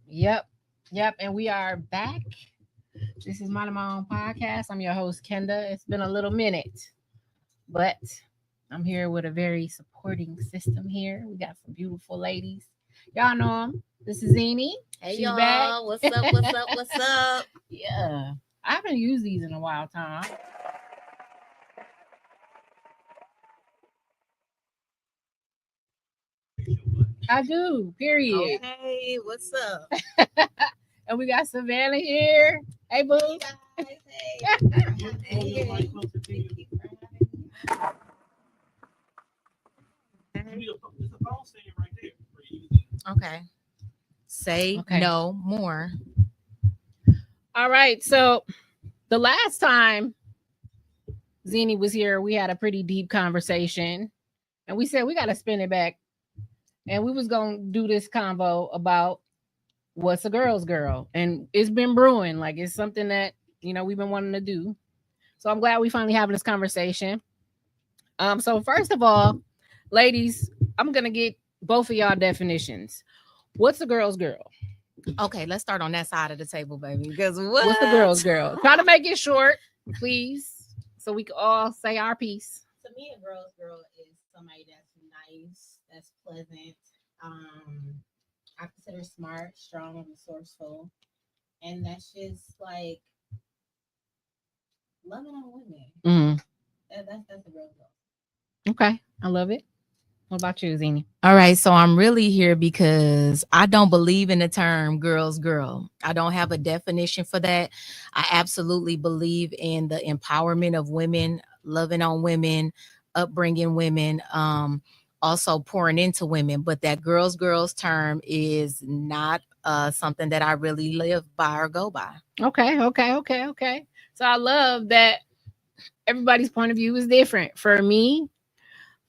Yep. Yep. And we are back. This is Mind My Own Podcast. I'm your host, Kenda. It's been a little minute, but I'm here with a very supporting system here. We got some beautiful ladies. Y'all know them. This is Xene. Hey She's y'all, back. what's up? What's up? What's up? Yeah. I haven't used these in a while, Tom. I do, period. Okay, what's up? And we got Savannah here. Hey, boo. Hey guys, hey. Okay. Say Okay. no more. All right. So the last time Xene was here, we had a pretty deep conversation. And we said we got to spin it back. And we was going to do this convo about what's a girl's girl. And it's been brewing. Like it's something that, we've been wanting to do. So I'm glad we finally having this conversation. So first of all, ladies, I'm going to get both of y'all definitions. What's a girl's girl? Okay, let's start on that side of the table, baby. Because What's the girl's girl? Try to make it short, please, so we can all say our piece. To me, a girl's girl is somebody that's nice, that's pleasant. I consider smart, strong, and resourceful, and that's just like loving on women. Mm-hmm. That's a girl's girl. Okay, I love it. What about you, Xene? All right, so I'm really here because I don't believe in the term girl's girl. I don't have a definition for that. I absolutely believe in the empowerment of women, loving on women, upbringing women, also pouring into women. But that girl's term is not something that I really live by or go by. Okay. So I love that everybody's point of view is different. For me,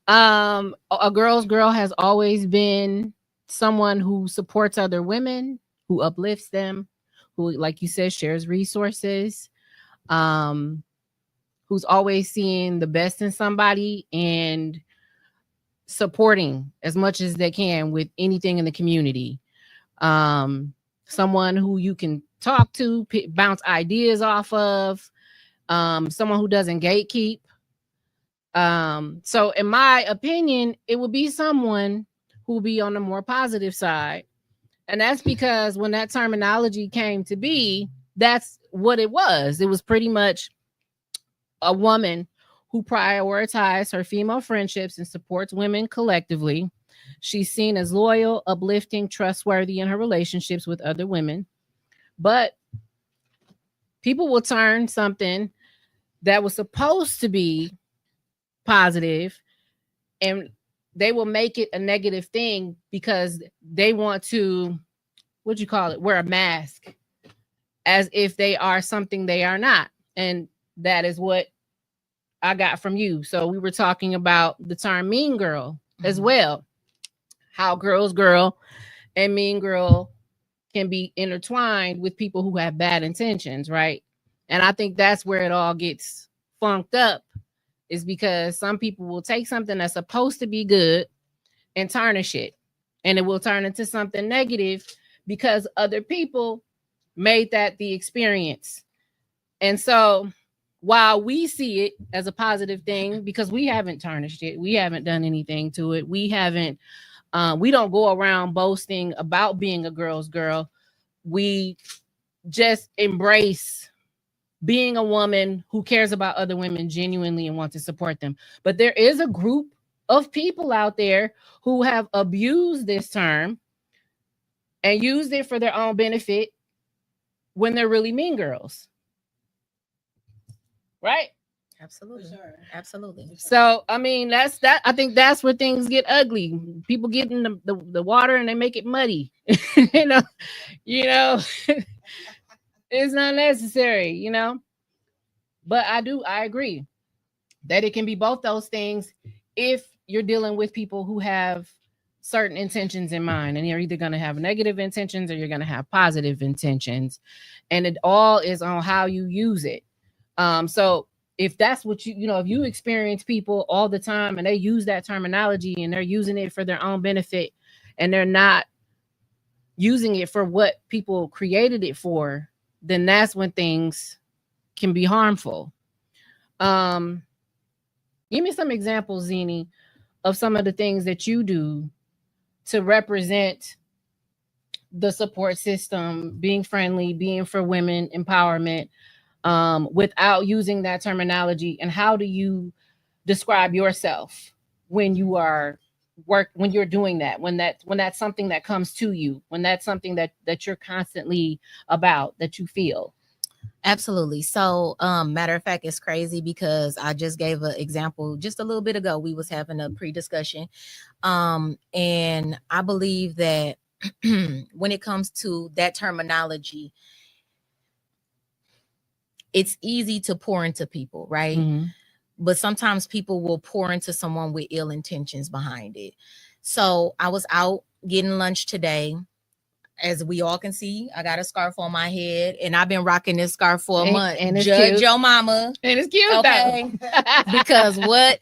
a girl's girl has always been someone who supports other women, who uplifts them, who, like you said, shares resources, who's always seeing the best in somebody and supporting as much as they can with anything in the community. Someone who you can talk to, bounce ideas off of, someone who doesn't gatekeep. So in my opinion, it would be someone who will be on the more positive side. And that's because when that terminology came to be, that's what it was. It was pretty much a woman who prioritizes her female friendships and supports women collectively. She's seen as loyal, uplifting, trustworthy in her relationships with other women. But people will turn something that was supposed to be positive and they will make it a negative thing because they want to, wear a mask as if they are something they are not. And that is what I got from you. So we were talking about the term mean girl as well. How girl's girl and mean girl can be intertwined with people who have bad intentions, right? And I think that's where it all gets funked up, is because some people will take something that's supposed to be good and tarnish it. And it will turn into something negative because other people made that the experience. And so while we see it as a positive thing, because we haven't tarnished it, we haven't done anything to it, we don't go around boasting about being a girl's girl. We just embrace being a woman who cares about other women genuinely and wants to support them. But there is a group of people out there who have abused this term and used it for their own benefit when they're really mean girls. Right? Absolutely. For sure. Absolutely. So, I mean, that's that. I think that's where things get ugly. People get in the water and they make it muddy. you know, it's not necessary, But I agree that it can be both those things if you're dealing with people who have certain intentions in mind, and you're either going to have negative intentions or you're going to have positive intentions, and it all is on how you use it. So if that's what if you experience people all the time and they use that terminology and they're using it for their own benefit and they're not using it for what people created it for, then that's when things can be harmful. Um, Give me some examples, Xene, of some of the things that you do to represent the support system, being friendly, being for women empowerment, without using that terminology. And how do you describe yourself when you are when you're doing that, when that's something that comes to you, when that's something that you're constantly about, that you feel? Absolutely. So, matter of fact, it's crazy because I just gave an example just a little bit ago. We was having a pre-discussion. And I believe that when it comes to that terminology, it's easy to pour into people, right? Mm-hmm. But sometimes people will pour into someone with ill intentions behind it. So I was out getting lunch today. As we all can see, I got a scarf on my head, and I've been rocking this scarf for a month. And it's Judge cute. your mama. And it's cute, okay? Because what?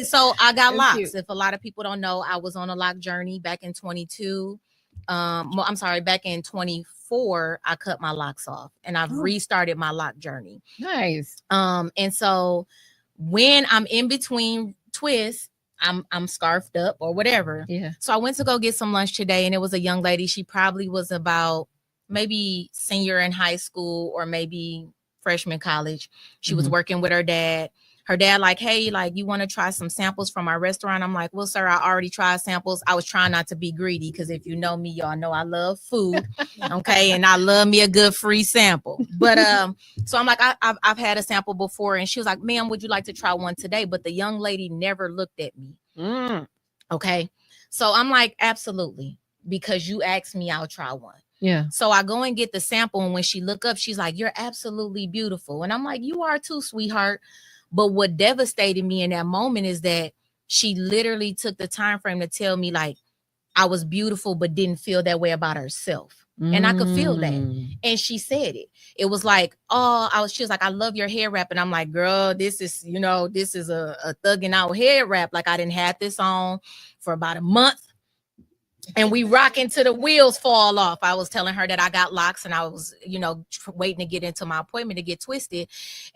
So I got It's locks. cute. If a lot of people don't know, I was on a lock journey back in 22. I'm sorry, back in 24, I cut my locks off, and I've restarted my lock journey. Nice. And so when I'm in between twists, I'm scarfed up or whatever. Yeah. So I went to go get some lunch today, and it was a young lady. She probably was about maybe senior in high school or maybe freshman college. She was working with her dad. Her dad like, hey, like, you want to try some samples from our restaurant? I'm like, well, sir, I already tried samples. I was trying not to be greedy because if you know me, y'all know I love food. Okay. And I love me a good free sample. But so I'm like, I've had a sample before. And she was like, ma'am, would you like to try one today? But the young lady never looked at me. Okay. So I'm like, absolutely. Because you asked me, I'll try one. Yeah. So I go and get the sample. And when she look up, she's like, you're absolutely beautiful. And I'm like, you are too, sweetheart. But what devastated me in that moment is that she literally took the time frame to tell me like I was beautiful, but didn't feel that way about herself. And I could feel that. And she said it. It was like, she was like, I love your hair wrap. And I'm like, girl, this is a thugging out hair wrap. Like I didn't have this on for about a month. And we rocking till the wheels fall off. I was telling her that I got locks and I was, waiting to get into my appointment to get twisted.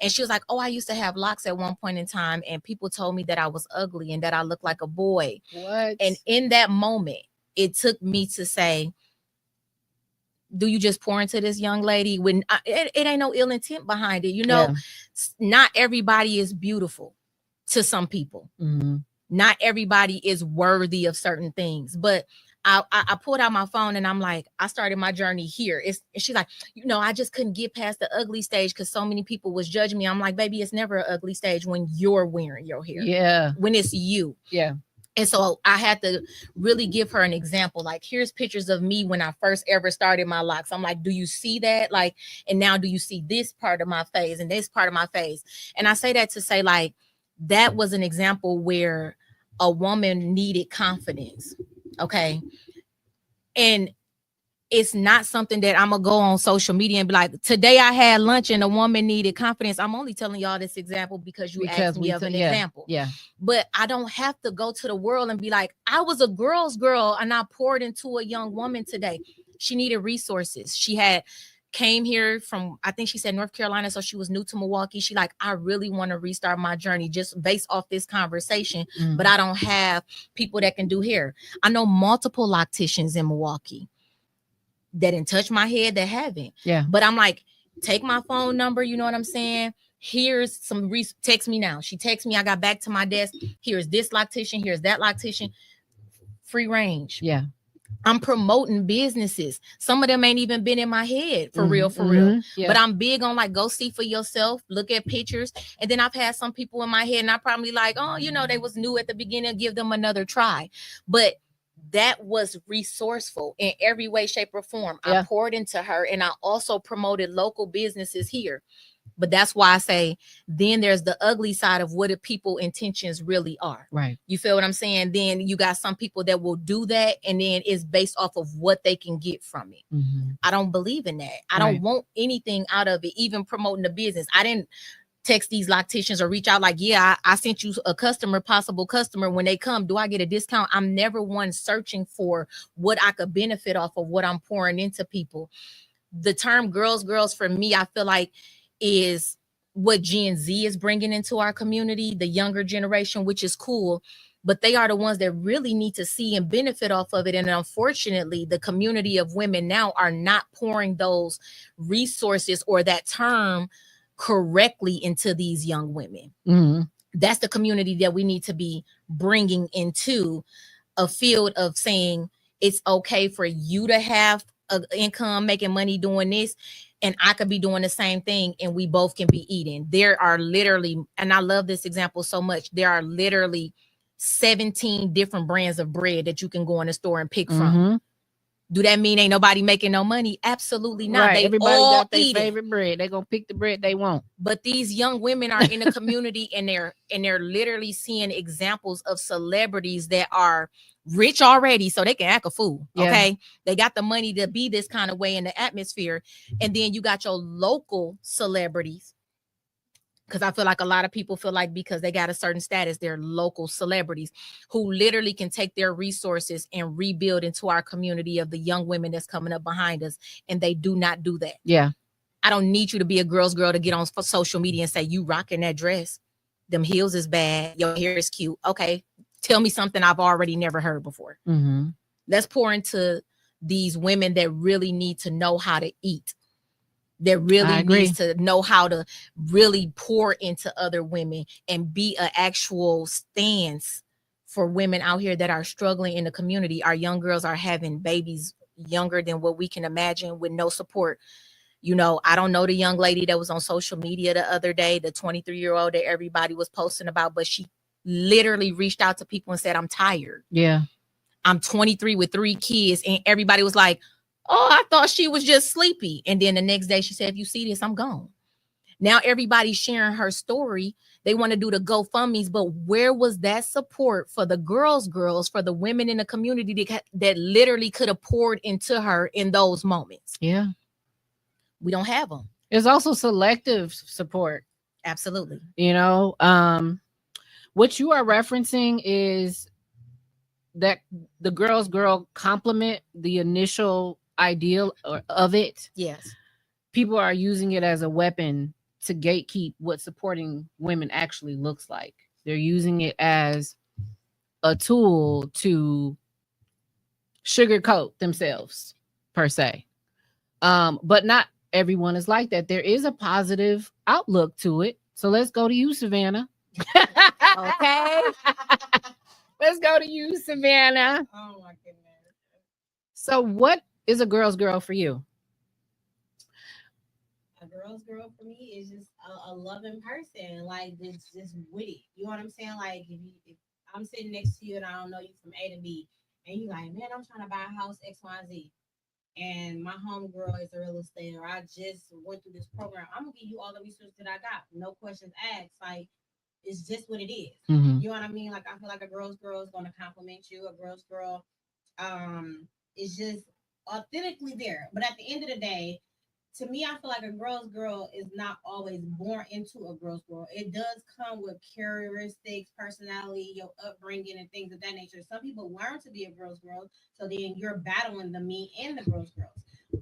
And she was like, oh, I used to have locks at one point in time. And people told me that I was ugly and that I looked like a boy. What? And in that moment, it took me to say, do you just pour into this young lady when it ain't no ill intent behind it? Not everybody is beautiful to some people. Not everybody is worthy of certain things, but I pulled out my phone and I'm like, I started my journey here. And she's like, I just couldn't get past the ugly stage because so many people was judging me. I'm like, baby, it's never an ugly stage when you're wearing your hair. Yeah. When it's you. Yeah. And so I had to really give her an example. Like, here's pictures of me when I first ever started my locks. I'm like, do you see that? Like, and now do you see this part of my face and this part of my face? And I say that to say, like, that was an example where a woman needed confidence. Okay. And it's not something that I'm gonna go on social media and be like, today I had lunch and a woman needed confidence. I'm only telling y'all this example because asked me of an example. Yeah. But I don't have to go to the world and be like, I was a girl's girl and I poured into a young woman today. She needed resources. She came here from, I think she said North Carolina. So she was new to Milwaukee. She like, I really want to restart my journey just based off this conversation, but I don't have people that can do hair. I know multiple locticians in Milwaukee that didn't touch my head, that haven't. Yeah. But I'm like, take my phone number. You know what I'm saying? Here's some text me now. She texts me. I got back to my desk. Here's this loctician. Here's that loctician. Free range. Yeah. I'm promoting businesses. Some of them ain't even been in my head for real. Yeah. But I'm big on like, go see for yourself, look at pictures. And then I've had some people in my head and I probably like, oh, they was new at the beginning, give them another try. But that was resourceful in every way, shape, or form. Yeah. I poured into her and I also promoted local businesses here. But that's why I say, then there's the ugly side of what the people intentions really are. Right. You feel what I'm saying? Then you got some people that will do that. And then it's based off of what they can get from it. I don't believe in that. I don't want anything out of it, even promoting the business. I didn't text these locticians or reach out like, yeah, I sent you a possible customer. When they come, do I get a discount? I'm never one searching for what I could benefit off of what I'm pouring into people. The term girls for me, I feel like is what Gen Z is bringing into our community, the younger generation, which is cool. But they are the ones that really need to see and benefit off of it. And unfortunately, the community of women now are not pouring those resources or that term correctly into these young women. Mm-hmm. That's the community that we need to be bringing into a field of saying it's okay for you to have an income making money doing this, and I could be doing the same thing, and we both can be eating. There are literally, and I love this example so much, there are literally 17 different brands of bread that you can go in the store and pick from. Do that mean ain't nobody making no money? Absolutely not. Right. They Everybody all got their eating. favorite bread. They're gonna pick the bread they want. But these young women are in the community and they're literally seeing examples of celebrities that are rich already, so they can act a fool. Yeah. Okay. They got the money to be this kind of way in the atmosphere. And then you got your local celebrities. Because I feel like a lot of people feel like because they got a certain status, they're local celebrities who literally can take their resources and rebuild into our community of the young women that's coming up behind us. And they do not do that. Yeah. I don't need you to be a girl's girl to get on social media and say, you rocking that dress. Them heels is bad. Your hair is cute. Okay. Tell me something I've already never heard before. Mm-hmm. Let's pour into these women that really need to know how to eat. That really needs to know how to really pour into other women and be an actual stance for women out here that are struggling in the community. Our young girls are having babies younger than what we can imagine with no support. You know, I don't know the young lady that was on social media the other day, the 23-year-old that everybody was posting about, but she literally reached out to people and said, I'm tired. Yeah. I'm 23 with 3 kids. And everybody was like, oh, I thought she was just sleepy. And then the next day she said, if you see this, I'm gone. Now everybody's sharing her story. They want to do the GoFundMe's, but where was that support for the girls, for the women in the community that literally could have poured into her in those moments? Yeah. We don't have them. There's also selective support. Absolutely. You know, what you are referencing is that the girl complement the initial ideal of it. Yes. People are using it as a weapon to gatekeep what supporting women actually looks like. They're using it as a tool to sugarcoat themselves, per se. But not everyone is like that. There is a positive outlook to it. So let's go to you, Savannah. Okay. Let's go to you, Savannah. Oh my goodness. So what is a girl's girl for you? A girl's girl for me is just a loving person, like just with it. You know what I'm saying? Like if I'm sitting next to you and I don't know you from A to B, and you like, man, I'm trying to buy a house X, Y, Z, and my homegirl is a real estate, or I just went through this program, I'm gonna give you all the resources that I got, no questions asked. Like it's just what it is. Mm-hmm. You know what I mean? Like I feel like a girl's girl is gonna compliment you. A girl's girl, is just authentically there. But at the end of the day, to me, I feel like a girl's girl is not always born into a girl's girl. It does come with characteristics, personality, your upbringing, and things of that nature. Some people learn to be a girl's girl, so then you're battling the me and the girl's girls.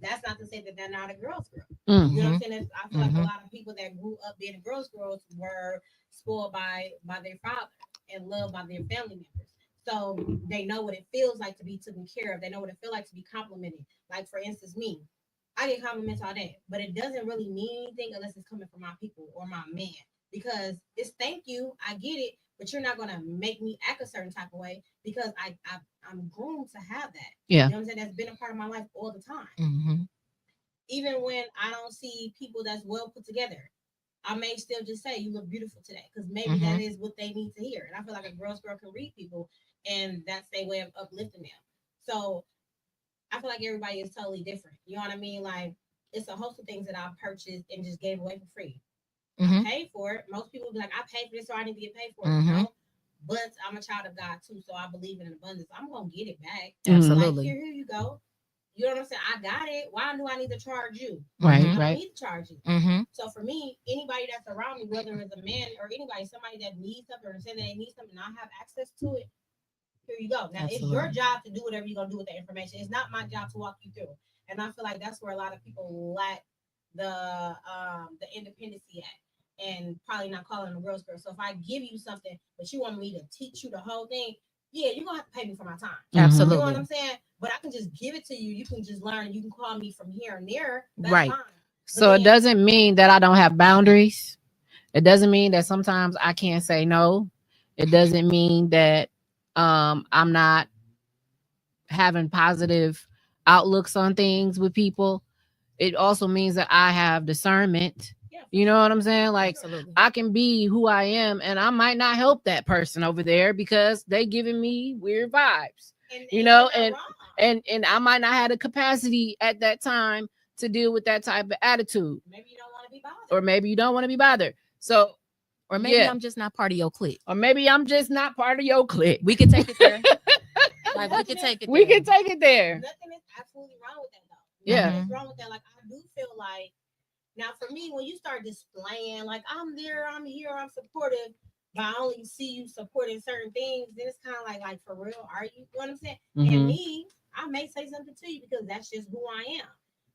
That's not to say that they're not a girl's girl. Mm-hmm. You know what I'm saying? I feel like a lot of people that grew up being girls' girls were spoiled by their father and loved by their family members. So they know what it feels like to be taken care of. They know what it feels like to be complimented. Like, for instance, me. I get compliments all day, but it doesn't really mean anything unless it's coming from my people or my man. Because it's thank you, I get it, but you're not gonna make me act a certain type of way because I'm groomed to have that. Yeah. You know what I'm saying? That's been a part of my life all the time. Mm-hmm. Even when I don't see people that's well put together, I may still just say you look beautiful today because maybe that is what they need to hear. And I feel like a girl's girl can read people, and that's their way of uplifting them. So I feel like everybody is totally different. You know what I mean? Like it's a host of things that I purchased and just gave away for free. I paid for it. Most people be like, I paid for this, so I need to get paid for it. You know? But I'm a child of God too, so I believe in abundance. I'm gonna get it back. Absolutely. Like, here you go. You know what I'm saying? I got it. Why do I need to charge you? Right, I don't right. need to charge you. Mm-hmm. So for me, anybody that's around me, whether it's a man or anybody, somebody that needs something or saying that they need something, and I have access to it, here you go. Now it's your job to do whatever you're gonna do with that information. It's not my job to walk you through. And I feel like that's where a lot of people lack the independency at, and probably not calling the girls girl. So if I give you something, but you want me to teach you the whole thing, yeah, you're gonna have to pay me for my time. Absolutely. You know what I'm saying? But I can just give it to you. You can just learn. You can call me from here and there. That's Right. fine. So it doesn't mean that I don't have boundaries. It doesn't mean that sometimes I can't say no. It doesn't mean that I'm not having positive outlooks on things with people. It also means that I have discernment. Yeah. You know what I'm saying? Like, Absolutely. I can be who I am, and I might not help that person over there because they giving me weird vibes. You know, and I might not have the capacity at that time to deal with that type of attitude. Maybe you don't want to be bothered. Or maybe you don't want to be bothered. So, or maybe I'm just not part of your clique. Or maybe I'm just not part of your clique. We can take it there. Like, we can take it there. We can take it there. Nothing is absolutely wrong with that, though. Yeah. Nothing is wrong with that. Like, I do feel like, now for me, when you start displaying, like, I'm there, I'm here, I'm supportive, but I only see you supporting certain things, then it's kind of like, for real, are you? You know what I'm saying? Mm-hmm. And me, I may say something to you because that's just who I am.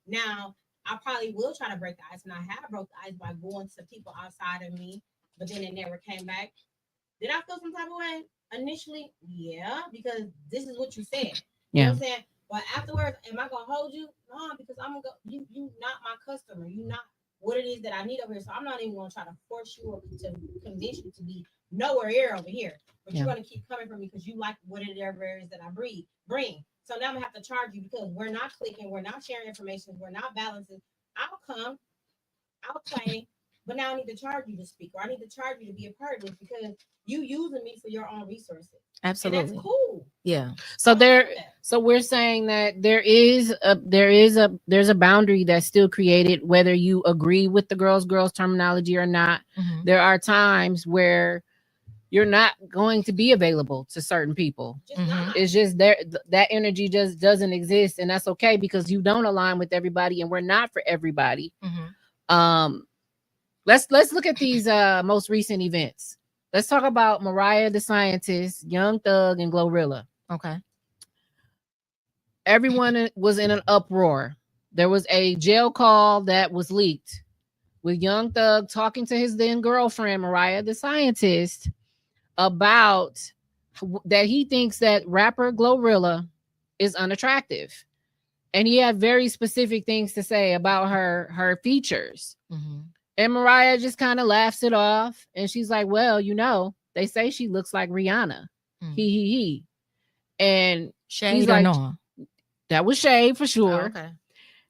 Now, I probably will try to break the ice, and I have broke the ice by going to people outside of me, but then it never came back. Did I feel some type of way initially? Yeah, because this is what you said. You know what I'm saying? But afterwards, am I gonna hold you? No, because I'm gonna go. You not my customer. You not what it is that I need over here. So I'm not even gonna try to force you or to convince you to be nowhere here over here. But you're gonna keep coming from me because you like whatever it is that I bring. So now I'm gonna have to charge you because we're not clicking, we're not sharing information, we're not balancing. I'll come, I'll play, but now I need to charge you to speak, or I need to charge you to be a part of this because you using me for your own resources. Absolutely. And that's cool. Yeah. So we're saying that there's a boundary that's still created, whether you agree with the girls terminology or not. Mm-hmm. There are times where you're not going to be available to certain people. It's just that energy just doesn't exist, and that's okay because you don't align with everybody, and we're not for everybody. Mm-hmm. Let's look at these most recent events. Let's talk about Mariah the Scientist, Young Thug, and Glorilla. Okay. Everyone was in an uproar. There was a jail call that was leaked with Young Thug talking to his then girlfriend, Mariah the Scientist, about that he thinks that rapper Glorilla is unattractive. And he had very specific things to say about her features. Mm-hmm. And Mariah just kind of laughs it off. And she's like, well, they say she looks like Rihanna. He. And shade he's like, no? That was shade for sure. Oh, okay.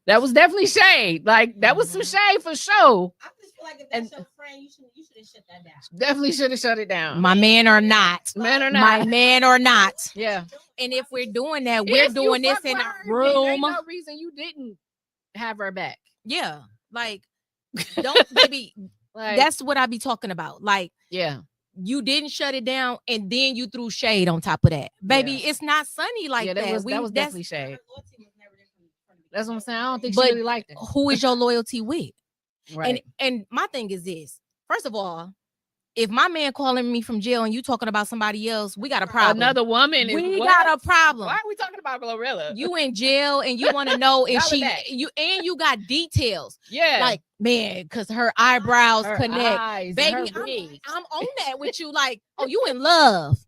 That was definitely shade. Like, that was some shade for sure. I just feel like if that's your friend, you should have shut that down. Definitely should have shut it down. My man or not. Man or not. My man or not. Yeah. And if we're doing that, we're doing this in a room. Ain't no reason you didn't have her back. Yeah. Like, don't, baby. Like, that's what I be talking about. Like, yeah. You didn't shut it down, and then you threw shade on top of that, baby. Yeah. It's not sunny like that. That was definitely shade. That's what I'm saying. I don't think she really liked it. Who is your loyalty with? Right. And my thing is this. First of all, if my man calling me from jail and you talking about somebody else, we got a problem. Another woman. We got a problem. Why are we talking about Glorilla? You in jail and you want to know if you got details. Yeah. Like, man, because her eyebrows connect. Eyes, baby, I'm on that with you. Like, oh, you in love.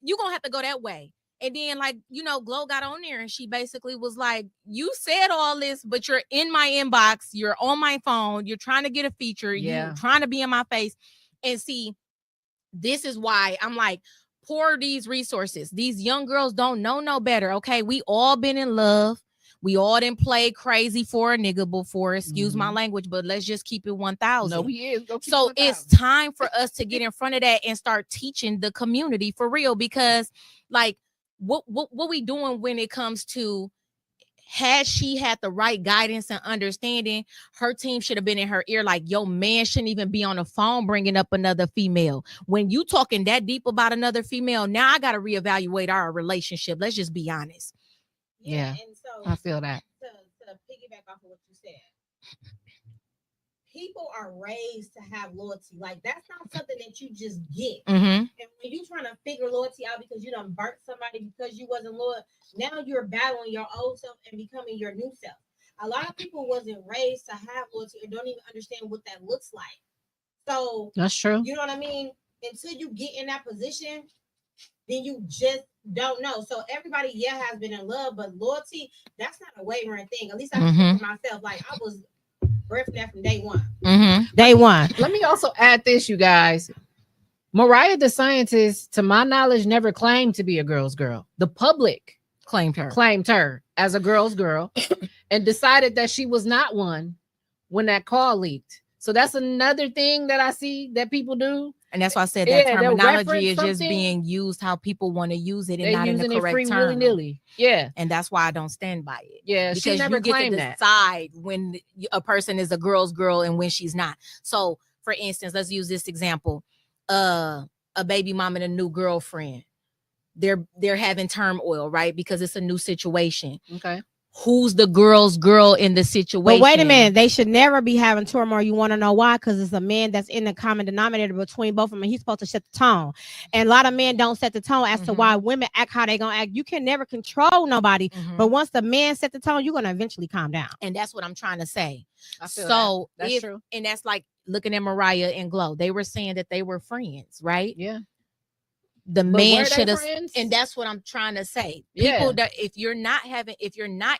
You gonna have to go that way. And then, like, Glow got on there and she basically was like, you said all this, but you're in my inbox. You're on my phone. You're trying to get a feature. Yeah. You're trying to be in my face. And see, this is why I'm like, pour these resources. These young girls don't know no better. Okay. We all been in love. We all didn't play crazy for a nigga before. Excuse my language, but let's just keep it 1,000. No, he is. So it's time for us to get in front of that and start teaching the community for real. Because, like, what we doing when it comes to, had she had the right guidance and understanding, her team should have been in her ear. Like, yo, man shouldn't even be on the phone bringing up another female. When you talking that deep about another female, now I got to reevaluate our relationship. Let's just be honest. Yeah. And so So I feel that. To piggyback off of what you said, people are raised to have loyalty. Like that's not something that you just get. Mm-hmm. And when you trying to figure loyalty out because you done burnt somebody because you wasn't loyal, now you're battling your old self and becoming your new self. A lot of people wasn't raised to have loyalty or don't even understand what that looks like. So That's true. you know what I mean? Until you get in that position, then you just don't know. So everybody, has been in love, but loyalty, that's not a wavering thing. At least I can speak for myself. Like I was birthed that from day one. Day one. Let me also add this, you guys. Mariah the Scientist, to my knowledge, never claimed to be a girl's girl. The public Claimed her as a girl's girl and decided that she was not one when that call leaked. So that's another thing that I see that people do. And that's why I said that terminology is just something. being used how people want to use it and They're not in the using it correct free term. willy-nilly. Yeah. And that's why I don't stand by it. Yeah, because she never you get claimed to decide when a person is a girl's girl and when she's not. So, for instance, let's use this example: a baby mom and a new girlfriend. They're having turmoil, right? Because it's a new situation. Okay. Who's the girl's girl in the situation? But wait a minute, they should never be having turmoil. You want to know why? Because it's a man that's in the common denominator between both of them, and he's supposed to set the tone. And a lot of men don't set the tone as to why women act how they gonna act. You can never control nobody, but once the man set the tone, you're gonna eventually calm down. And that's what I'm trying to say. I feel So that's true. And that's like looking at Mariah and Glow. They were saying that they were friends, right? Yeah. The man should have, friends? and that's what I'm trying to say. Yeah. People that if you're not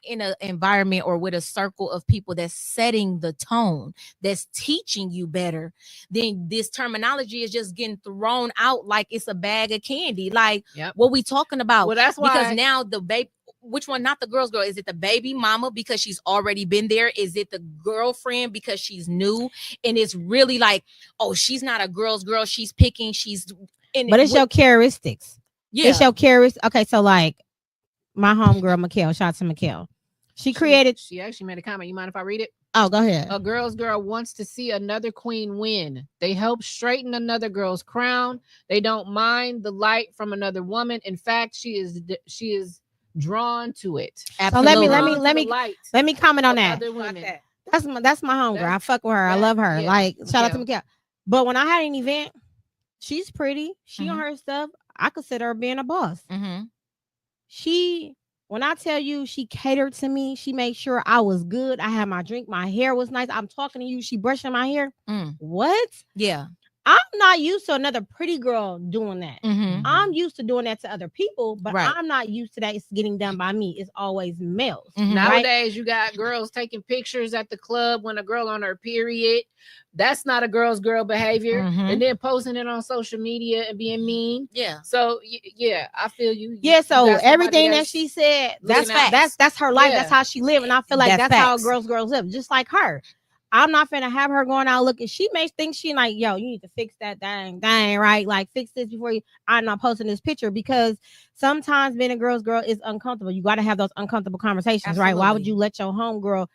in an environment or with a circle of people that's setting the tone, that's teaching you better, then this terminology is just getting thrown out like it's a bag of candy. Like, what we talking about? Well, that's why because now the baby. Which one? Not the girl's girl. Is it the baby mama because she's already been there? Is it the girlfriend because she's new? And it's really like, oh, she's not a girl's girl. She's picking. But it's your characteristics. Yeah. It's your characteristics. Okay, so like my homegirl, Mikkel, shout out to Mikkel. She actually made a comment. You mind if I read it? Oh, go ahead. A girl's girl wants to see another queen win. They help straighten another girl's crown. They don't mind the light from another woman. In fact, she is drawn to it. Absolutely. So let me comment on that. That's my homegirl. I fuck with her. I love her. Like shout out to Mikkel. But when I had an event, she's pretty. She on her stuff. I consider her being a boss. When I tell you she catered to me, she made sure I was good. I had my drink. My hair was nice. I'm talking to you. She brushing my hair. What? Yeah. I'm not used to another pretty girl doing that. I'm used to doing that to other people, but I'm not used to that. It's getting done by me. It's always males. Nowadays, you got girls taking pictures at the club when a girl on her period. That's not a girl's girl behavior. And then posting it on social media and being mean. Yeah. So yeah, I feel you. Yeah. So everything that she said, that's her life. That's how she lived, and I feel like that's how girls live, just like her. I'm not finna have her going out looking. She may think she like, yo, you need to fix that dang, right? Like fix this before I'm not posting this picture, because sometimes being a girl's girl is uncomfortable. You got to have those uncomfortable conversations, right? Why would you let your homegirl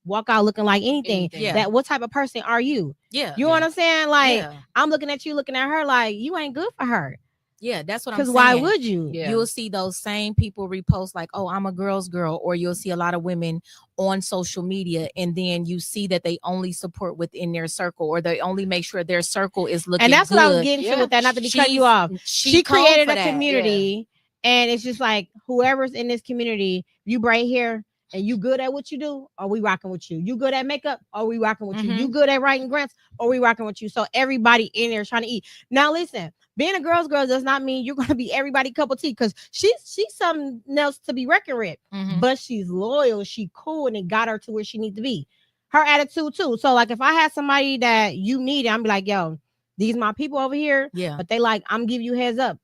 walk out looking like anything? That what type of person are you? You know what I'm saying? Like I'm looking at you, looking at her like you ain't good for her. Yeah, that's what I'm saying. Because why would you? You'll see those same people repost like, oh, I'm a girl's girl. Or you'll see a lot of women on social media, and then you see that they only support within their circle, or they only make sure their circle is looking good. And that's what I was getting to with that, not to be cutting you off. She created a community, and it's just like, whoever's in this community, you braid hair, and you good at what you do, are we rocking with you? You good at makeup, are we rocking with you? You good at writing grants, are we rocking with you? So everybody in there is trying to eat. Now listen, being a girl's girl does not mean you're going to be everybody cup of tea, because she's something else to be reckoned with. But she's loyal, she cool, and it got her to where she needs to be. Her attitude too. So like if I had somebody that you need, I'm be like, yo, these my people over here. But they like, I'm giving you heads up.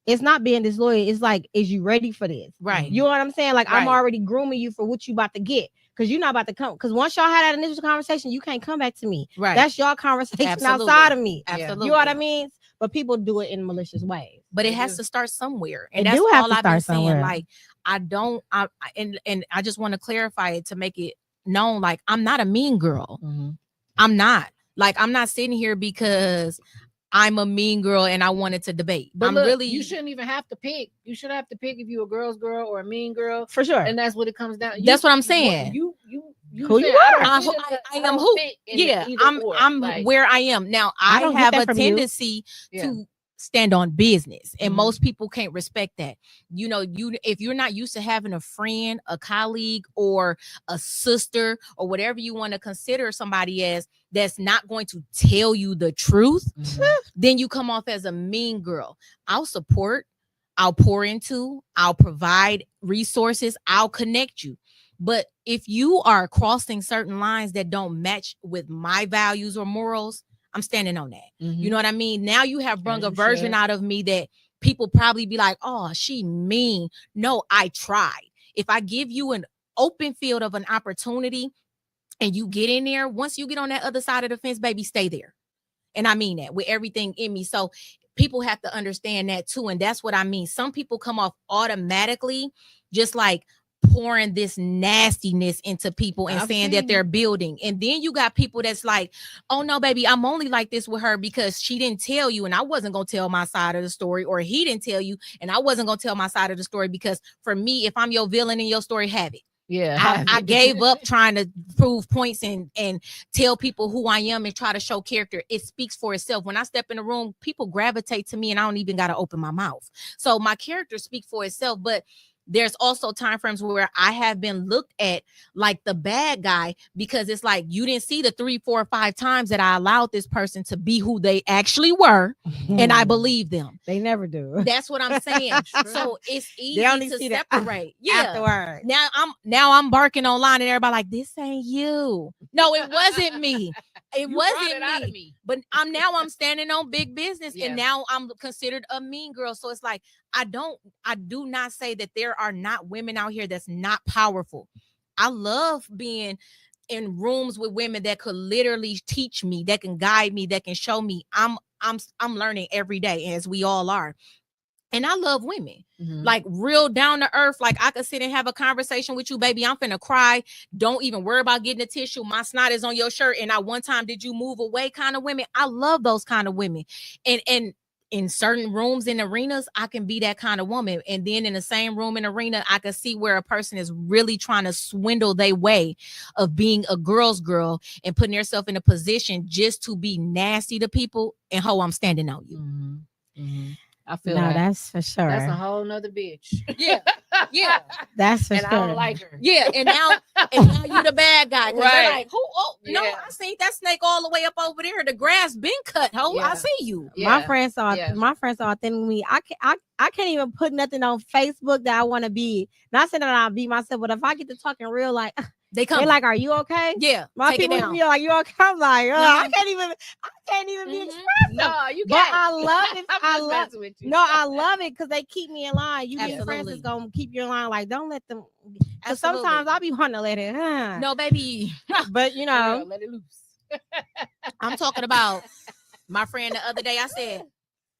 It's not being disloyal. It's like, is you ready for this? Right. You know what I'm saying? Like I'm already grooming you for what you about to get. Because you're not about to come. Because once y'all had that initial conversation, you can't come back to me. Right. That's y'all conversation outside of me. Absolutely. You know what I mean? But people do it in malicious ways. But it has to start somewhere. And it that's do have all to I've been start saying. somewhere. Like, and I just want to clarify it to make it known. Like, I'm not a mean girl. I'm not. Like, I'm not sitting here because I'm a mean girl and I wanted to debate. But I'm look, really you shouldn't even have to pick. You should have to pick if you're a girl's girl or a mean girl. For sure. And that's what it comes down. That's what I'm saying. You Who you saying, are. I am who. Yeah, I'm like, where I am now. I I don't get have that a from you. tendency to stand on business, and Mhm. most people can't respect that. You know, if you're not used to having a friend, a colleague, or a sister, or whatever you want to consider somebody as, that's not going to tell you the truth, then you come off as a mean girl. I'll support, I'll pour into, I'll provide resources, I'll connect you. But if you are crossing certain lines that don't match with my values or morals, I'm standing on that. You know what I mean? Now you have brung a version out of me that people probably be like, oh, she mean. No, I tried. If I give you an open field of an opportunity and you get in there, once you get on that other side of the fence, baby, stay there. And I mean that with everything in me. So people have to understand that too. And that's what I mean. Some people come off automatically just like pouring this nastiness into people and saying that they're building. And then you got people that's like, oh no, baby, I'm only like this with her because she didn't tell you and I wasn't going to tell my side of the story, or he didn't tell you and I wasn't going to tell my side of the story, because for me, if I'm your villain in your story, have it. Yeah, I gave up trying to prove points and tell people who I am and try to show character. It speaks for itself. When I step in the room, people gravitate to me and I don't even got to open my mouth. So my character speaks for itself. But there's also time frames where I have been looked at like the bad guy, because it's like, you didn't see the 3, 4, or 5 times that I allowed this person to be who they actually were. And I believe them. They never do. That's what I'm saying. So it's easy to see separate. Afterward. Now I'm barking online and everybody like, this ain't you. No, it wasn't me. It wasn't me. But I'm standing on big business, and now I'm considered a mean girl. So it's like, I do not say that there are not women out here that's not powerful. I love being in rooms with women that could literally teach me, that can guide me, that can show me. I'm learning every day, as we all are. And I love women, like real down to earth. Like I could sit and have a conversation with you, baby. I'm finna cry. Don't even worry about getting a tissue. My snot is on your shirt. And one time, did you move away kind of women? I love those kind of women. And in certain rooms and arenas, I can be that kind of woman. And then in the same room and arena, I can see where a person is really trying to swindle their way of being a girl's girl and putting herself in a position just to be nasty to people. And I'm standing on you. I feel that's for sure. That's a whole nother bitch. Yeah. That's for and sure. I don't like her. Yeah, and now you the bad guy. Right. Like, who? Oh, no, I see that snake all the way up over there. The grass been cut. I see you. My friend saw a thing with me. I can't even put nothing on Facebook that I want to be. Not saying that I'll be myself, but if I get to talking real, like they're like, "Are you okay?" Yeah, my people be like, "You okay?" I'm like, I can't even be expressive. No, you can't. But I love it. I love it because they keep me in line. You get friends that's gonna keep you in line. Like, don't let them. Because sometimes I'll be wanting to let it. No, baby. But let it loose. I'm talking about my friend the other day. I said,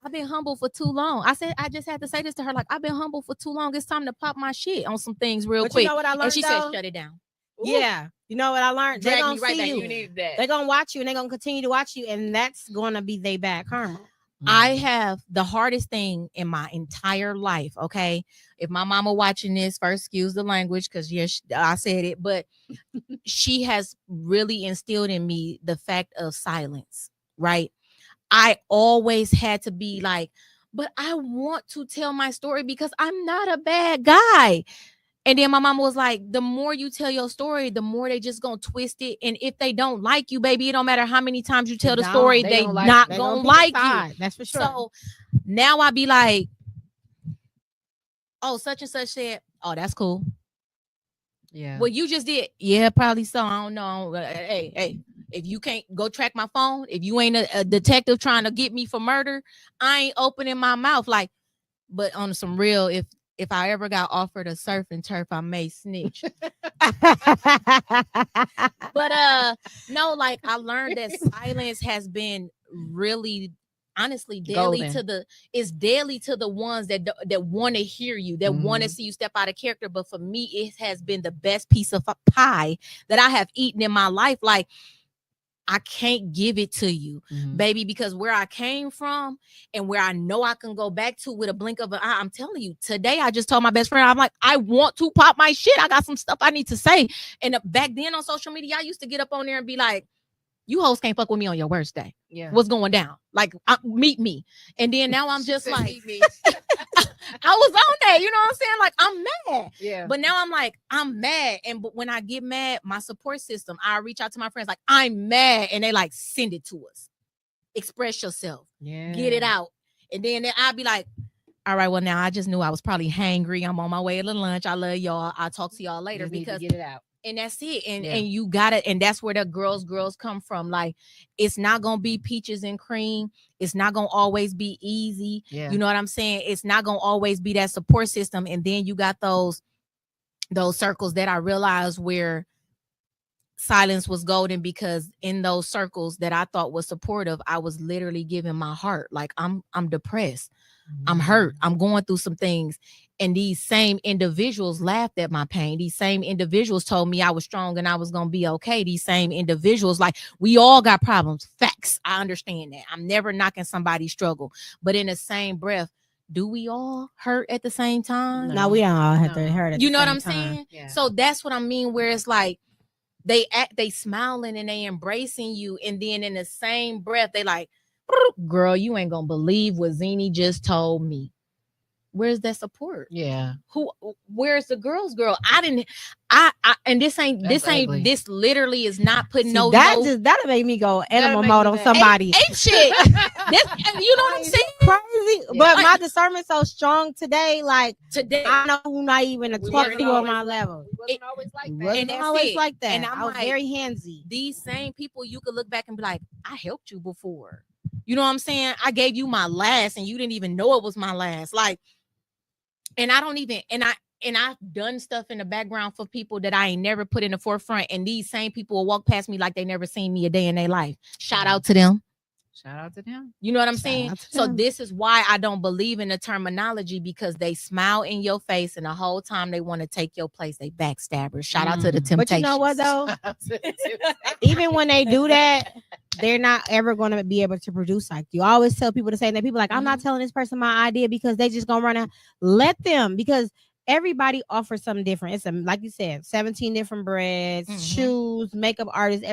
I've been humble for too long. I said, I just had to say this to her. Like, I've been humble for too long. It's time to pop my shit on some things real quick. You know what I learned, and she said, shut it down. Yeah. You know what I learned? They're going to see you. You needed that. They're going to watch you and they're going to continue to watch you. And that's going to be their bad karma. I have the hardest thing in my entire life. Okay. If my mama watching this, first, excuse the language, because yes, I said it, but she has really instilled in me the fact of silence, right? I always had to be like, but I want to tell my story because I'm not a bad guy. And then my mama was like, the more you tell your story, the more they just gonna twist it. And if they don't like you, baby, it don't matter how many times you tell the story, they not gonna like you. That's for sure. So now I be like, oh, such and such said, oh, that's cool. Yeah. Well, you just did. Yeah, probably so. I don't know. Hey, if you can't go track my phone, if you ain't a detective trying to get me for murder, I ain't opening my mouth. Like, but on some real, if I ever got offered a surf and turf, I may snitch. But no, like I learned that silence has been really, honestly, deadly to the ones that want to hear you, that want to see you step out of character. But for me, it has been the best piece of pie that I have eaten in my life. Like, I can't give it to you, baby, because where I came from and where I know I can go back to with a blink of an eye, I'm telling you, today I just told my best friend, I'm like, I want to pop my shit. I got some stuff I need to say. And back then on social media, I used to get up on there and be like, you hoes can't fuck with me on your worst day. Yeah. What's going down? Like, meet me. And then now I'm just like, meet me. I was on that, you know what I'm saying? Like, I'm mad. Yeah. But now I'm like, I'm mad. But when I get mad, my support system, I reach out to my friends like, I'm mad. And they like, send it to us. Express yourself. Yeah. Get it out. And then I'll be like, all right, well, now I just knew I was probably hangry. I'm on my way to lunch. I love y'all. I'll talk to y'all later because get it out. And that's it. And you got it. And that's where the girls come from. Like, it's not going to be peaches and cream. It's not going to always be easy. Yeah. You know what I'm saying? It's not going to always be that support system. And then you got those circles that I realized where silence was golden, because in those circles that I thought was supportive, I was literally giving my heart. Like, I'm depressed. I'm hurt. I'm going through some things. And these same individuals laughed at my pain. These same individuals told me I was strong and I was going to be okay. These same individuals, like, we all got problems. Facts. I understand that. I'm never knocking somebody's struggle. But in the same breath, do we all hurt at the same time? No, we don't all have to hurt at you the know same what I'm time. saying? Yeah. So that's what I mean, where it's like, they smiling and they embracing you. And then in the same breath, they like, girl, you ain't gonna believe what Xene just told me. Where's that support? Yeah. Where's the girl? And this literally is not putting that'll make me go animal mode on somebody. Ape shit. You know what I'm saying? Crazy. Yeah. But my discernment's so strong today. Like, today, I know who not even a talk to on my level. It wasn't always like that. Wasn't always like that. And I was like, very handsy. These same people, you could look back and be like, I helped you before. You know what I'm saying? I gave you my last and you didn't even know it was my last. Like, and I don't even, and I've done stuff in the background for people that I ain't never put in the forefront. And these same people will walk past me like they never seen me a day in their life. Shout out to them. Shout out to them. You know what I'm saying? So this is why I don't believe in the terminology, because they smile in your face and the whole time they want to take your place. They backstabbers. Shout out to the Temptations. But you know what though? Even when they do that, they're not ever going to be able to produce like you. I always tell people the same thing. People like, I'm not telling this person my idea because they just gonna run out. Let them, because everybody offers something different. It's like you said, 17 different breads, shoes, makeup artists.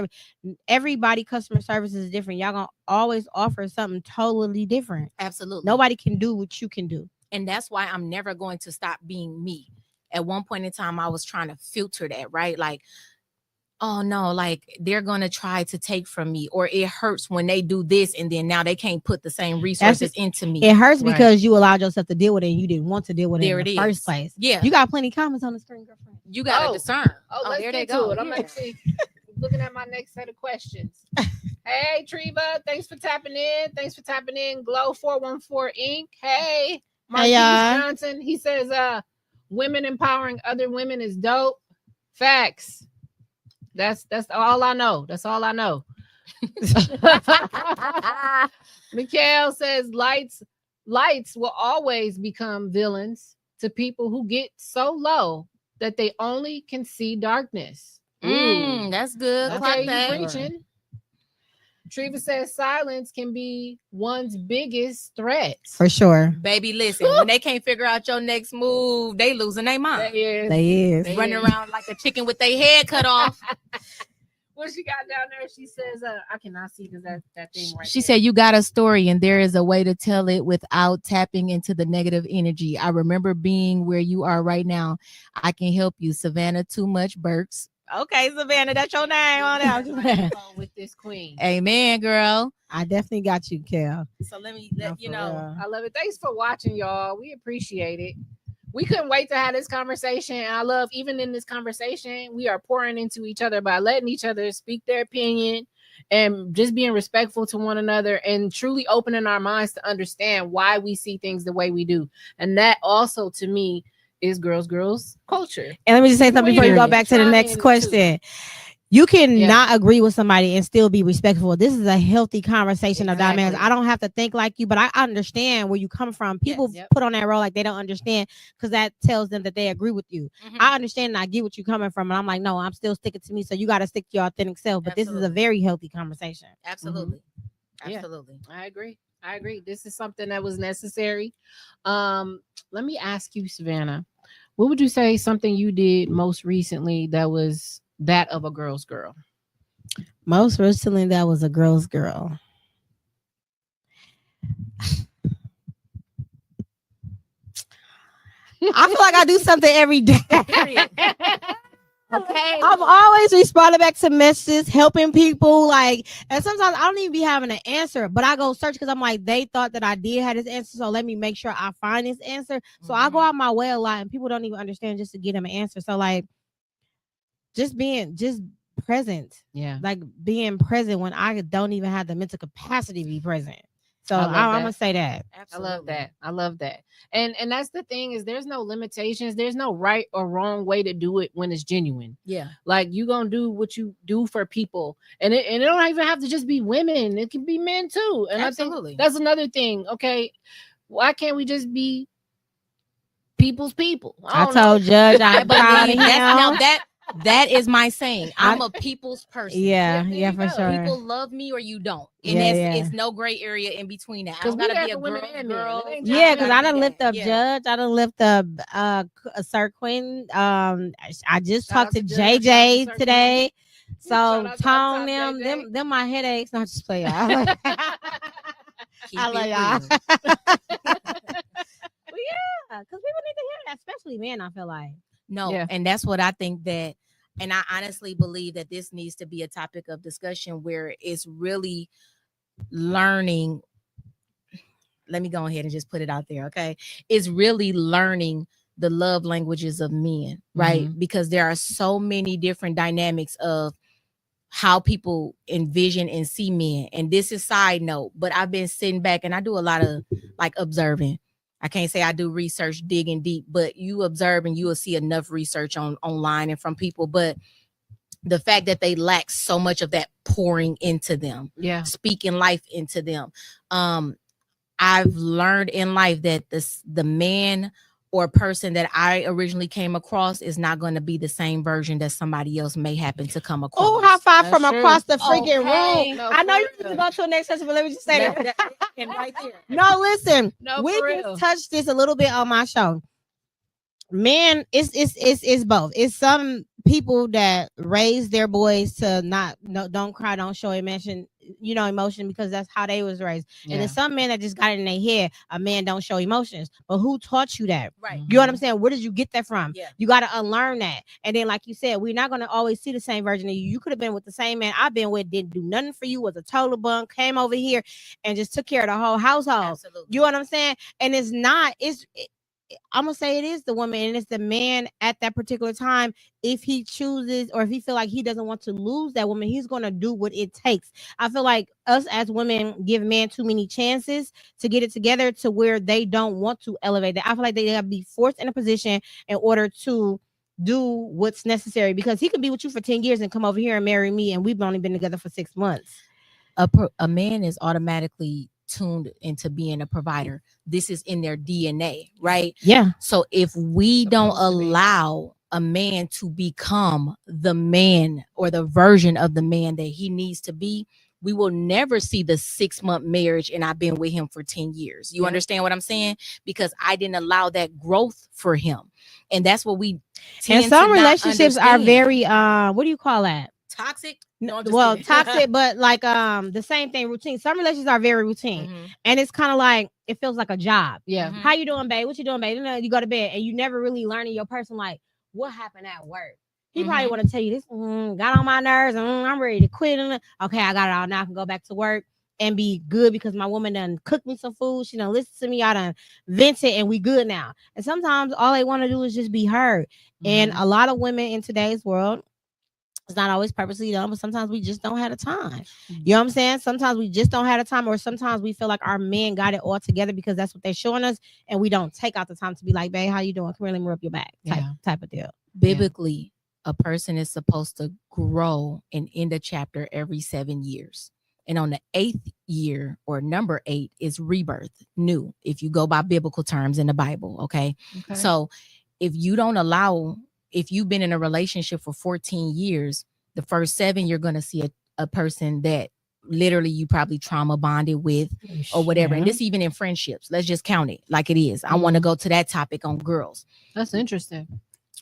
Everybody customer service is different. Y'all gonna always offer something totally different. Absolutely. Nobody can do what you can do. And that's why I'm never going to stop being me. At one point in time, I was trying to filter that, right? Like, oh no, like they're gonna try to take from me, or it hurts when they do this, and then now they can't put the same resources into me. It hurts because you allowed yourself to deal with it and you didn't want to deal with it in the first place. Yeah, you got plenty of comments on the screen, girlfriend. You gotta discern. Let's there get they go. to it. I'm actually looking at my next set of questions. Hey Treva, thanks for tapping in. Glow 414 Inc. Hey Marquise Johnson, he says women empowering other women is dope. Facts. That's all I know. That's all I know. Mikhail says lights will always become villains to people who get so low that they only can see darkness. That's good. Okay, you preaching. Treva says silence can be one's biggest threat. For sure. Baby, listen, when they can't figure out your next move, they losing their mind. They running around like a chicken with their head cut off. What she got down there? She says, I cannot see because that thing right She there. said, you got a story and there is a way to tell it without tapping into the negative energy. I remember being where you are right now. I can help you. Savannah, Too Much Burks. Okay, Savannah, that's your name on there. With this queen. Amen, girl. I definitely got you, Kel. So let you know. I love it. Thanks for watching, y'all. We appreciate it. We couldn't wait to have this conversation. And I love, even in this conversation, we are pouring into each other by letting each other speak their opinion and just being respectful to one another and truly opening our minds to understand why we see things the way we do. And that also, to me, is girls culture. And let me just say something before you go back to the next question. You can not agree with somebody and still be respectful. This is a healthy conversation of dynamics. I don't have to think like you, but I understand where you come from. People put on that role like they don't understand because that tells them that they agree with you. I understand and I get what you're coming from, and I'm like, no, I'm still sticking to me. So you got to stick to your authentic self. But this is a very healthy conversation. Absolutely. Absolutely. I agree. This is something that was necessary. Let me ask you, Savannah, what would you say something you did most recently that was that of a girl's girl? Most recently, that was a girl's girl. I feel like I do something every day. Okay, I'm always responding back to messages, helping people. Like, and sometimes I don't even be having an answer, but I go search because I'm like, they thought that I did have this answer, so let me make sure I find this answer. So I go out my way a lot, and people don't even understand just to get them an answer. So like, just present, like being present when I don't even have the mental capacity to be present. So I'm gonna say that. Absolutely. I love that. And that's the thing is there's no limitations. There's no right or wrong way to do it when it's genuine. Yeah. Like you gonna do what you do for people. And it don't even have to just be women. It can be men too. And absolutely. I think that's another thing. Okay. Why can't we just be people's people? I told Judge I'm proud of him. Now that is my saying. I'm a people's person. Yeah, for sure. People love me or you don't. And it's no gray area in between that. I don't gotta be a girl. Yeah, because I done lift up Judge. I done lift up Sir Quinn. I just talked to JJ today. So tone them my headaches. Not just play y'all. I love y'all. But yeah, because people need to hear that, especially men, I feel like. No, and that's what I think that, and I honestly believe that this needs to be a topic of discussion where it's really learning. Let me go ahead and just put it out there, okay? It's really learning the love languages of men, right? Because there are so many different dynamics of how people envision and see men. And this is side note, but I've been sitting back and I do a lot of like observing. I can't say I do research digging deep, but you observe and you will see enough research online and from people. But the fact that they lack so much of that pouring into them, speaking life into them. I've learned in life that the man or person that I originally came across is not going to be the same version that somebody else may happen to come across. Oh, high five from across the freaking room. No, I know you need to go to the next session, but let me just say that. And right there. No, listen. We just touched this a little bit on my show. Man, it's both. It's some people that raise their boys to don't cry, don't show emotion, emotion because that's how they was raised. And there's some men that just got it in their head, a man don't show emotions. But who taught you that? Right. You know what I'm saying? Where did you get that from? Yeah. You got to unlearn that. And then, like you said, we're not going to always see the same version of you. You could have been with the same man I've been with, didn't do nothing for you, was a total bum, came over here and just took care of the whole household. Absolutely. You know what I'm saying? And it's not, I'm gonna say it is the woman and it's the man at that particular time. If he chooses or if he feel like he doesn't want to lose that woman, he's gonna do what it takes. I feel like us as women give men too many chances to get it together to where they don't want to elevate that. I feel like they have to be forced in a position in order to do what's necessary, because he could be with you for 10 years and come over here and marry me and we've only been together for 6 months. A man is automatically tuned into being a provider. This is in their DNA, right? Yeah. So if we don't allow a man to become the man or the version of the man that he needs to be, we will never see the 6-month marriage and I've been with him for 10 years. You understand what I'm saying? Because I didn't allow that growth for him. And that's what we tend and some to relationships are very what do you call that? Toxic? No, well, toxic, but like the same thing, routine. Some relationships are very routine, and it's kind of like it feels like a job. Yeah. How you doing, babe? What you doing, babe? You go to bed, and you never really learning your person. Like, what happened at work? He probably want to tell you this. Got on my nerves. I'm ready to quit. Okay, I got it all now. I can go back to work and be good because my woman done cooked me some food. She done listened to me. I done vented, and we good now. And sometimes all they want to do is just be heard. And a lot of women in today's world, it's not always purposely done, but sometimes we just don't have the time. You know what I'm saying? Sometimes we just don't have the time, or sometimes we feel like our men got it all together because that's what they're showing us, and we don't take out the time to be like, babe, how you doing? Come here, let me rub your back. Type of deal. Biblically, a person is supposed to grow and end a chapter every 7 years. And on the 8th year, or number 8, is rebirth, new, if you go by biblical terms in the Bible. Okay. So if you've been in a relationship for 14 years, the first 7, you're going to see a person that literally you probably trauma bonded with or whatever. And this even in friendships. Let's just count it like it is. I want to go to that topic on girls. That's interesting.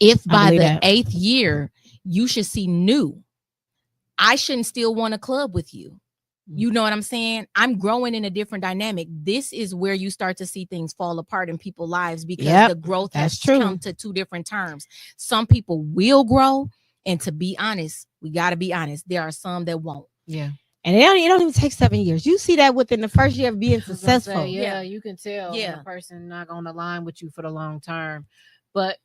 If by the 8th year, you should see new, I shouldn't still want to club with you. You know what I'm saying? I'm growing in a different dynamic. This is where you start to see things fall apart in people's lives because the growth has come to 2 different terms. Some people will grow. And to be honest, we got to be honest. There are some that won't. Yeah. And it don't even take 7 years. You see that within the first year of being successful. You can tell when a person not going to align with you for the long term. But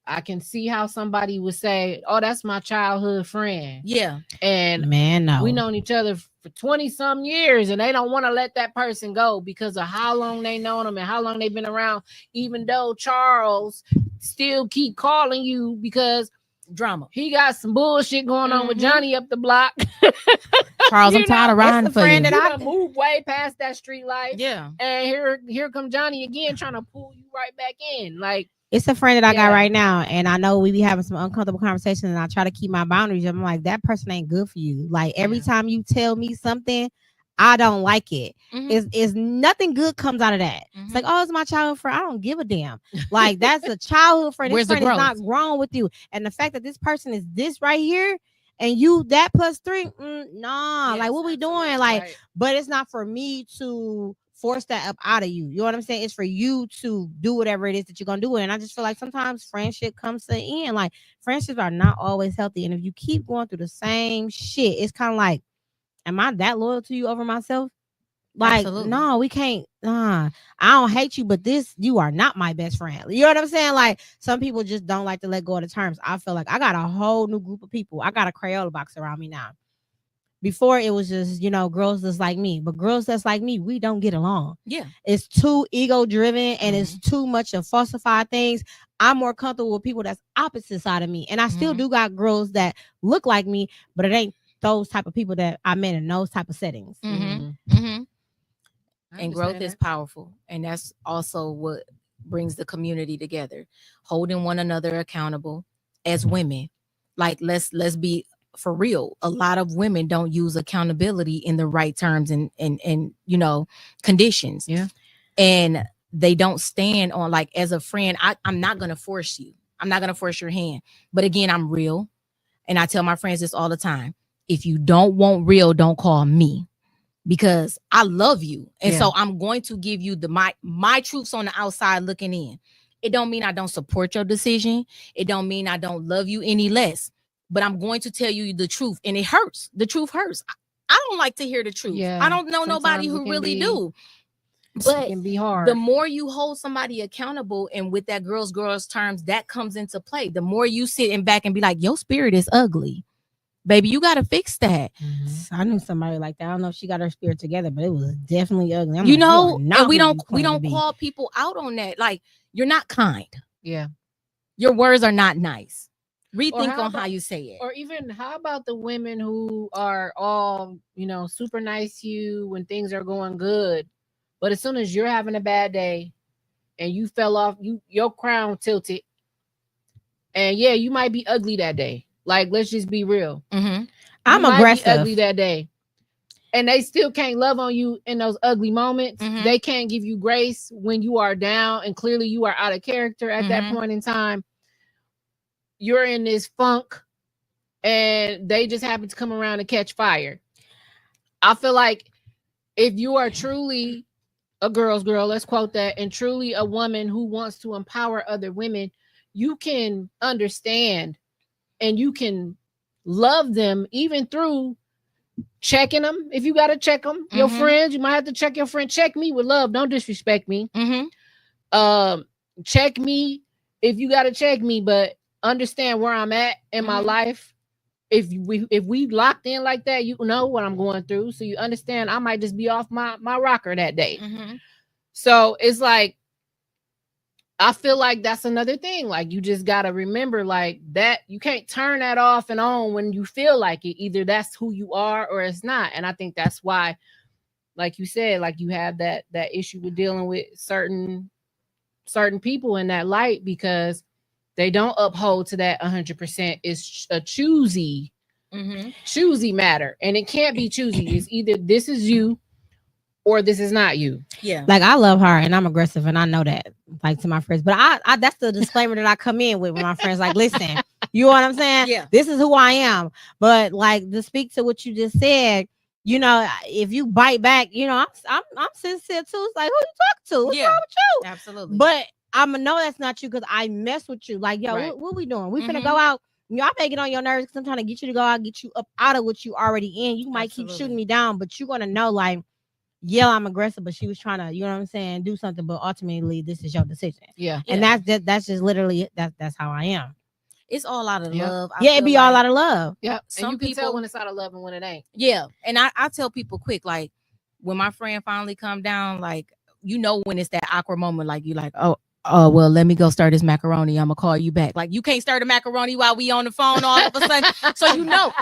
I can see how somebody would say, "Oh, that's my childhood friend." Yeah. And man, no. We known each other for 20 some years and they don't want to let that person go because of how long they known them and how long they've been around, even though Charles still keep calling you because drama. He got some bullshit going on with Johnny up the block. Charles, I'm tired of riding for you. That I moved way past that street life. Yeah. And here come Johnny again trying to pull you right back in. Like, it's a friend that I got right now, and I know we be having some uncomfortable conversations, and I try to keep my boundaries. I'm like, that person ain't good for you. Like, every time you tell me something, I don't like it. Is nothing good comes out of that. It's like, oh, it's my childhood friend. I don't give a damn. Like, that's a childhood friend. This friend is not grown with you. And the fact that this person is this right here, and you that plus 3, nah. Yes, like, what we doing? Like, right. But it's not for me to force that up out of you. You know what I'm saying? It's for you to do whatever it is that you're gonna do. And I just feel like sometimes friendship comes to an end. Like, friendships are not always healthy. And if you keep going through the same shit, it's kind of like, am I that loyal to you over myself? Like, absolutely. No, we can't. I don't hate you, but you are not my best friend. You know what I'm saying? Like, some people just don't like to let go of the terms. I feel like I got a whole new group of people. I got a Crayola box around me now. Before it was just, girls that's like me, but girls that's like me, we don't get along. Yeah. It's too ego driven and it's too much of falsified things. I'm more comfortable with people that's opposite side of me. And I still do got girls that look like me, but it ain't those type of people that I met in those type of settings. And growth is powerful. And that's also what brings the community together. Holding one another accountable as women. Like, let's be for real. A lot of women don't use accountability in the right terms and conditions. Yeah. And they don't stand on, like, as a friend, I'm not going to force you. I'm not going to force your hand. But again, I'm real. And I tell my friends this all the time. If you don't want real, don't call me, because I love you. And so I'm going to give you my truths on the outside looking in. It don't mean I don't support your decision. It don't mean I don't love you any less. But I'm going to tell you the truth, and it hurts. The truth hurts. I don't like to hear the truth. Yeah, I don't know nobody who really do. But it can be hard. The more you hold somebody accountable, and with that girls terms, that comes into play. The more you sit in back and be like, your spirit is ugly. Baby, you got to fix that. I knew somebody like that. I don't know if she got her spirit together, but it was definitely ugly. And we don't call people out on that. Like, you're not kind. Yeah. Your words are not nice. Rethink on how you say it. Or even, how about the women who are all, super nice to you when things are going good, but as soon as you're having a bad day and you fell off, your crown tilted, and you might be ugly that day. Like, let's just be real. I'm aggressive. Ugly that day, and they still can't love on you in those ugly moments. They can't give you grace when you are down, and clearly you are out of character at that point in time. You're in this funk, and they just happen to come around and catch fire. I feel like if you are truly a girl's girl, let's quote that, and truly a woman who wants to empower other women, you can understand and you can love them even through checking them. If you got to check them, your friends, you might have to check your friend. Check me with love. Don't disrespect me. Check me if you got to check me, but understand where I'm at in my life. If we locked in like that, you know what I'm going through. So you understand I might just be off my rocker that day. So it's like, I feel like that's another thing. Like you just gotta remember, like that you can't turn that off and on when you feel like it. Either that's who you are or it's not. And I think that's why, like you said, like you have that issue with dealing with certain people in that light because they don't uphold to that 100%. It's a choosy matter, and it can't be choosy. It's either this is you or this is not you. Yeah. Like I love her and I'm aggressive and I know that, like to my friends. But I that's the disclaimer that I come in with my friends. Like, listen, you know what I'm saying? Yeah. This is who I am. But like to speak to what you just said, you know, if you bite back, you know, I'm sincere too. It's like, who you talk to? What's wrong with you? Absolutely. But I'ma know that's not you because I mess with you. Like, yo, Right. what we doing? We finna go out. You know, I may get on your nerves because I'm trying to get you to go out, get you up out of what you already in. You might keep shooting me down, but you're gonna know, like, yeah, I'm aggressive, but she was trying to, you know what I'm saying, do something. But ultimately, this is your decision. Yeah. And that's just literally that's how I am. It's all out of love. Yeah, it be all out of love. Yeah. Some and you can people, tell when it's out of love and when it ain't. Yeah. And I tell people quick, like when my friend finally come down, like, you know, when it's that awkward moment, like you like, oh, well, let me go stir this macaroni. I'm gonna call you back. Like you can't stir the macaroni while we on the phone all of a sudden. So you know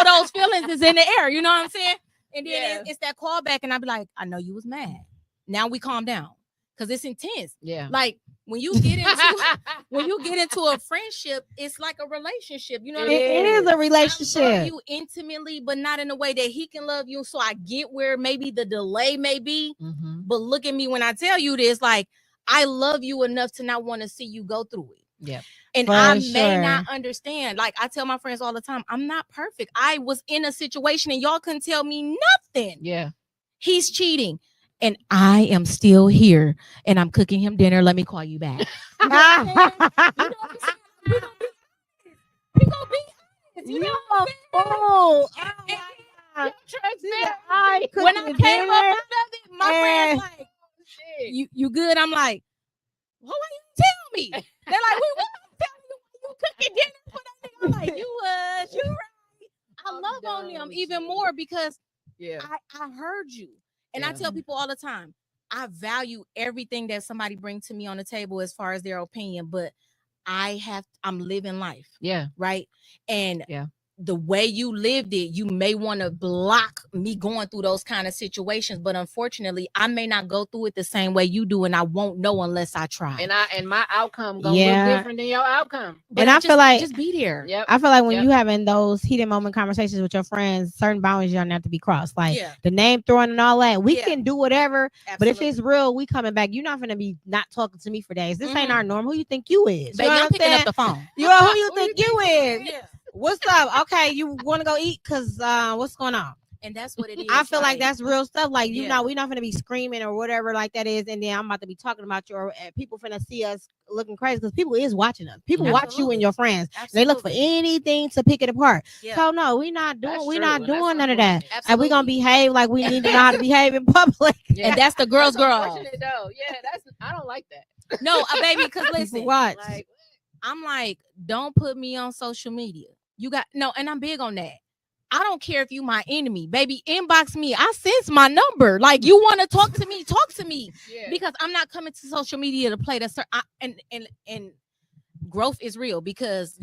those feelings is in the air. You know what I'm saying? And then it's that call back, and I be like, I know you was mad. Now we calm down because it's intense. Yeah. Like when you get into a friendship, it's like a relationship. You know what I mean? It is a relationship. I love you intimately, but not in a way that he can love you. So I get where maybe the delay may be. Mm-hmm. But look at me when I tell you this, like I love you enough to not want to see you go through it. Yeah. And I may not understand. Like I tell my friends all the time, I'm not perfect. I was in a situation and y'all couldn't tell me nothing. Yeah. He's cheating. And I am still here and I'm cooking him dinner. Let me call you back. You know what I'm saying? We're gonna be honest. You know what I'm saying? When I came up out of it, my friend's like, you good? I'm like, why you tell me? They're like, what you cooking dinner for that nigga? I'm like, you right. I love on them even more because I heard you. And I tell people all the time, I value everything that somebody brings to me on the table as far as their opinion, but I'm living life. Yeah. Right. And the way you lived it, you may want to block me going through those kind of situations, but unfortunately, I may not go through it the same way you do, and I won't know unless I try. And my outcome gonna look different than your outcome. But and I feel like just be there. Yep. I feel like when you having those heated moment conversations with your friends, certain boundaries don't have to be crossed. Like the name throwing and all that. We can do whatever, but if it's real, we coming back. You're not gonna be not talking to me for days. This ain't our norm. Who you think you is? Baby, I'm picking up the phone. You know who you think you is? Yeah. What's up? Okay, you want to go eat? Cause what's going on? And that's what it is. I feel like that's real stuff. Like you know, we're not gonna be screaming or whatever like that is, and then I'm about to be talking about you, or people finna see us looking crazy because people is watching us. People watch you and your friends. They look for anything to pick it apart. So no, we're not doing none of that. And we're gonna behave like we need to know how to behave in public. And that's the girls' girl. I don't like that. No, baby, because listen, watch. Like, I'm like, don't put me on social media. You got and I'm big on that. I don't care if you my enemy, baby. Inbox me. I sense my number. Like you want to talk to me, because I'm not coming to social media to play that. And growth is real because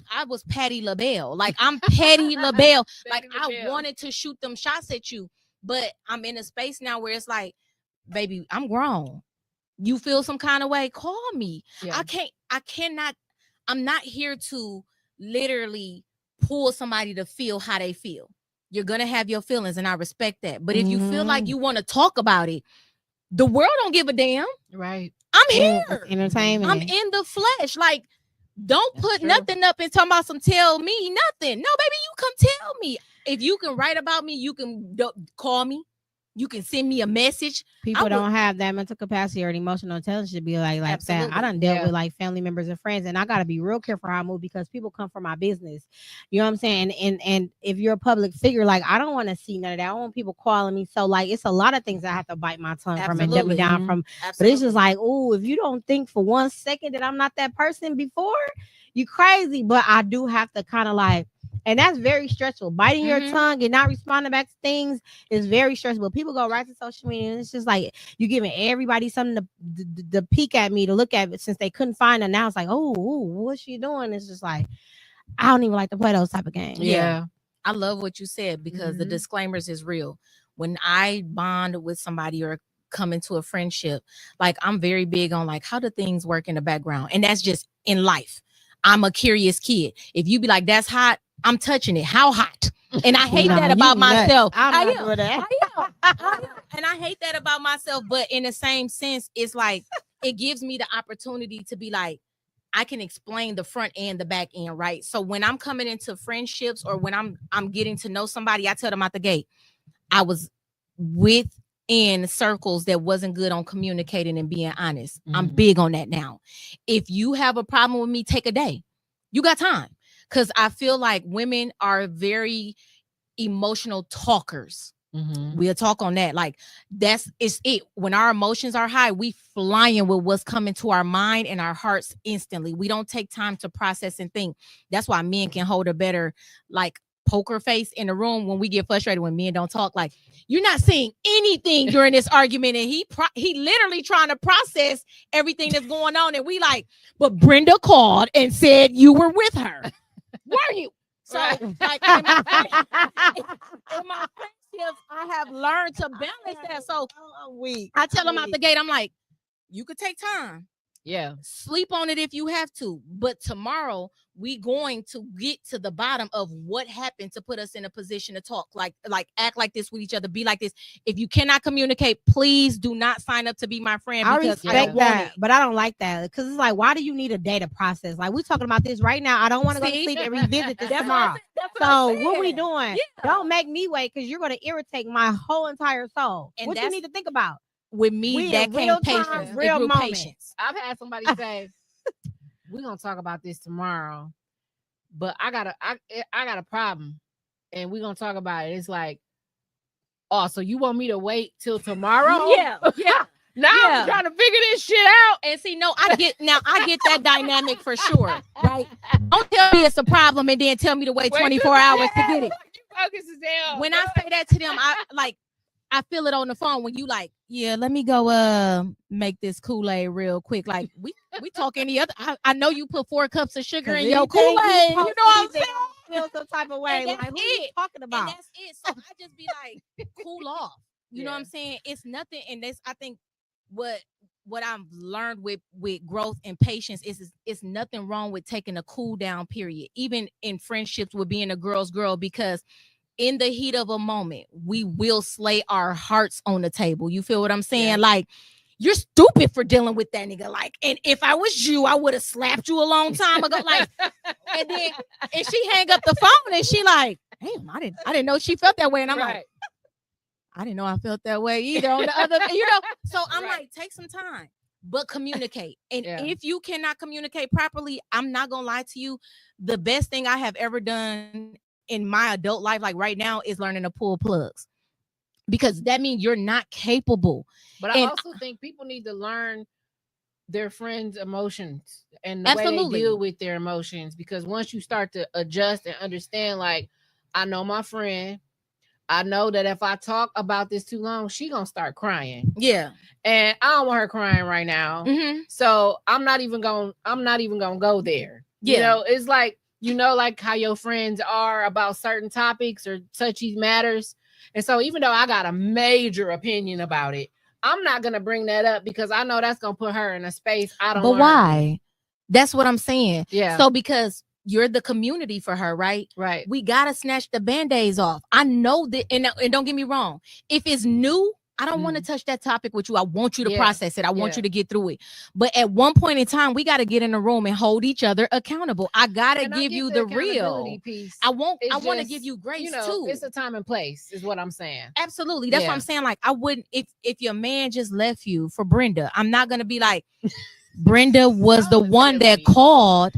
I was Patty LaBelle. Like I'm Patty LaBelle. Like I wanted to shoot them shots at you, but I'm in a space now where it's like, baby, I'm grown. You feel some kind of way? Call me. Yeah. I cannot. I'm not here to literally pull somebody to feel how they feel. You're gonna have your feelings, and I respect that. But if you feel like you want to talk about it, the world don't give a damn. Right. I'm here. Entertainment. I'm in the flesh. Like, don't put nothing up and talk about some tell me nothing. No, baby, you come tell me. If you can write about me, you can call me. You can send me a message. People don't have that mental capacity or emotional intelligence to be like that. I done dealt with like family members and friends, and I gotta be real careful how I move because people come from my business. You know what I'm saying? And if you're a public figure, like I don't want to see none of that. I don't want people calling me. So like it's a lot of things I have to bite my tongue from and dumb me down from. But it's just like, oh, if you don't think for 1 second that I'm not that person before, you crazy. But I do have to kind of like, And that's very stressful. Biting your Mhm. tongue and not responding back to things is very stressful. People go right to social media and it's just like you giving everybody something to peek at me, to look at it, since they couldn't find it. Now it's like, oh, what's she doing? It's just like, I don't even like to play those type of games. Yeah. I love what you said because the Mhm. disclaimers is real. When I bond with somebody or come into a friendship, like I'm very big on like how do things work in the background. And that's just in life. I'm a curious kid. If you be like, that's hot, I'm touching it. How hot? And I hate Nah, that you about nuts. myself. I'm I not am. doing that. I am. And I hate that about myself. But in the same sense, it's like it gives me the opportunity to be like, I can explain the front and the back end, right? So when I'm coming into friendships or when I'm getting to know somebody, I tell them out the gate, I was within circles that wasn't good on communicating and being honest. I'm big on that now. If you have a problem with me, take a day. You got time. Because I feel like women are very emotional talkers. We'll talk on that. Like it's it. When our emotions are high, we flying with what's coming to our mind and our hearts instantly. We don't take time to process and think. That's why men can hold a better like poker face in the room when we get frustrated when men don't talk. Like you're not saying anything during this argument, and he literally trying to process everything that's going on, and we like, but Brenda called and said you were with her. Were you? So like in my friendships, I have learned to balance that. So I'm weak. I tell them out the gate, I'm like, you could take time. Yeah. Sleep on it if you have to. But tomorrow we going to get to the bottom of what happened to put us in a position to talk. Like act like this with each other. Be like this. If you cannot communicate, please do not sign up to be my friend. I Because respect don't want that, it. but I don't like that because it's like, why do you need a day to process? Like, we're talking about this right now. I don't want to go to See? sleep and revisit this That's tomorrow. That's So I'm what we saying. doing? Yeah. Don't make me wait because you're going to irritate my whole entire soul. And What you that's- need to think about? With me, We that in came real patience. time, It real grew moment. patience. I've had somebody say, we're gonna talk about this tomorrow, but I got a problem and we're gonna talk about it. It's like, oh, so you want me to wait till tomorrow? Yeah. Now Yeah. I'm trying to figure this shit out. And see, no, I get that dynamic for sure, right? Don't tell me it's a problem and then tell me to wait 24 hours to get it. You focus as hell. When I say that to them, I feel it on the phone when you like, yeah, let me go make this Kool-Aid real quick. Like we talk any other. I know you put 4 cups of sugar in your Kool-Aid. You know what I'm saying? Feel some type of way. And Like, that's who you it. talking about? And that's it. So I just be like, cool off. You know what I'm saying? It's nothing. And this, I think, what I've learned with growth and patience is it's nothing wrong with taking a cool down period, even in friendships with being a girl's girl, because in the heat of a moment, we will slay our hearts on the table. You feel what I'm saying? Yeah. Like, you're stupid for dealing with that nigga. Like, and if I was you, I would have slapped you a long time ago. Like, and then and she hang up the phone and she like, damn, I didn't know she felt that way. And I'm like, I didn't know I felt that way either. On the other, so I'm like, take some time, but communicate. And if you cannot communicate properly, I'm not gonna lie to you. The best thing I have ever done in my adult life, like right now, is learning to pull plugs, because that means you're not capable. But I also think people need to learn their friends' emotions and the way they deal with their emotions, because once you start to adjust and understand, like, I know my friend, I know that if I talk about this too long, she gonna start crying. Yeah. And I don't want her crying right now. Mm-hmm. So I'm not even gonna go there. Yeah. You know, it's like, like how your friends are about certain topics or touchy matters. And so even though I got a major opinion about it, I'm not gonna bring that up because I know that's gonna put her in a space I don't. But why? That's what I'm saying. Yeah. So because you're the community for her, right? Right. We gotta snatch the band-aids off. I know that, and don't get me wrong. If it's new, I don't want to touch that topic with you. I want you to process it. I want you to get through it. But at one point in time, we got to get in a room and hold each other accountable. I gotta give you the real piece. I want to give you grace too. It's a time and place, is what I'm saying. Absolutely. That's what I'm saying. Like, I wouldn't, if your man just left you for Brenda, I'm not gonna be like, Brenda was the one that called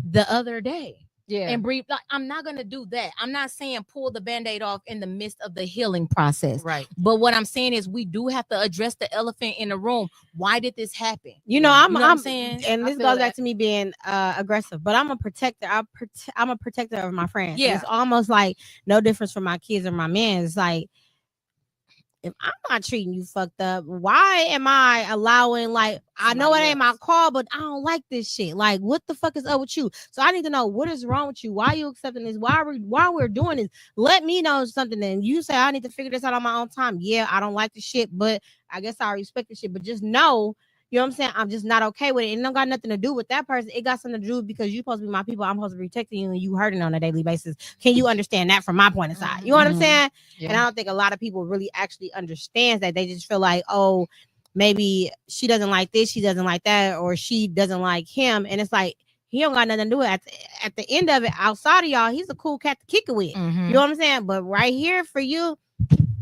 the other day. Yeah. and breathe. Like, I'm not gonna do that. I'm not saying pull the band-aid off in the midst of the healing process. Right. But what I'm saying is we do have to address the elephant in the room. Why did this happen? You know, You know what I'm saying? and this feel goes that. back to me being aggressive, but I'm a protector. I'm a protector of my friends. Yeah. And it's almost like no difference from my kids or my men. It's like, if I'm not treating you fucked up, why am I allowing, like, I know it Somebody ain't my else. call, but I don't like this shit. Like, what the fuck is up with you? So I need to know what is wrong with you. Why are you accepting this? Why we're doing this? Let me know something. And you say I need to figure this out on my own time. Yeah, I don't like the shit, but I guess I respect the shit. But just know, you know what I'm saying? I'm just not okay with it. It don't got nothing to do with that person. It got something to do because you're supposed to be my people. I'm supposed to be protecting you and you hurting on a daily basis. Can you understand that from my point of sight? You know what I'm Mhm. saying? Yeah. And I don't think a lot of people really actually understands that. They just feel like, oh, maybe she doesn't like this, she doesn't like that, or she doesn't like him. And it's like, he don't got nothing to do with it. At the end of it, outside of y'all, he's a cool cat to kick it with. Mhm. You know what I'm saying? But right here for you,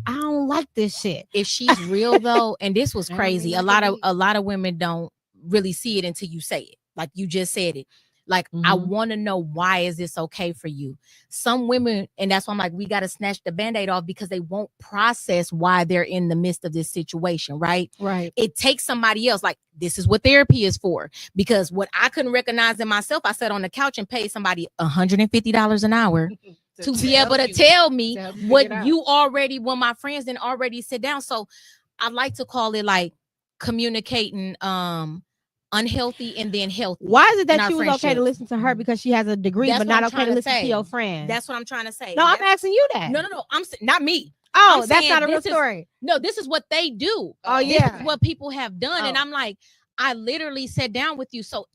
I don't like this shit. If she's real though, and this was I crazy, mean, a lot of women don't really see it until you say it. Like you just said it. Like, I Mhm. want to know, why is this okay for you? Some women, and that's why I'm like, we got to snatch the band-aid off, because they won't process why they're in the midst of this situation, right? Right. It takes somebody else. Like, this is what therapy is for. Because what I couldn't recognize in myself, I sat on the couch and paid somebody $150 an hour to be able to tell me what you already, when my friends didn't already sit down. So I like to call it like communicating unhealthy and then healthy. Why is it in that our you was okay to friendship. listen to her because she has a degree, That's but what not I'm okay trying to to listen to say. your friend? That's what I'm trying to say. No, I'm asking you that. No, I'm not me. Oh, I'm that's saying not a real this is- story. No, this is what they do. Oh, This yeah. is what people have done. And Oh. I'm like, I literally sat down with you. So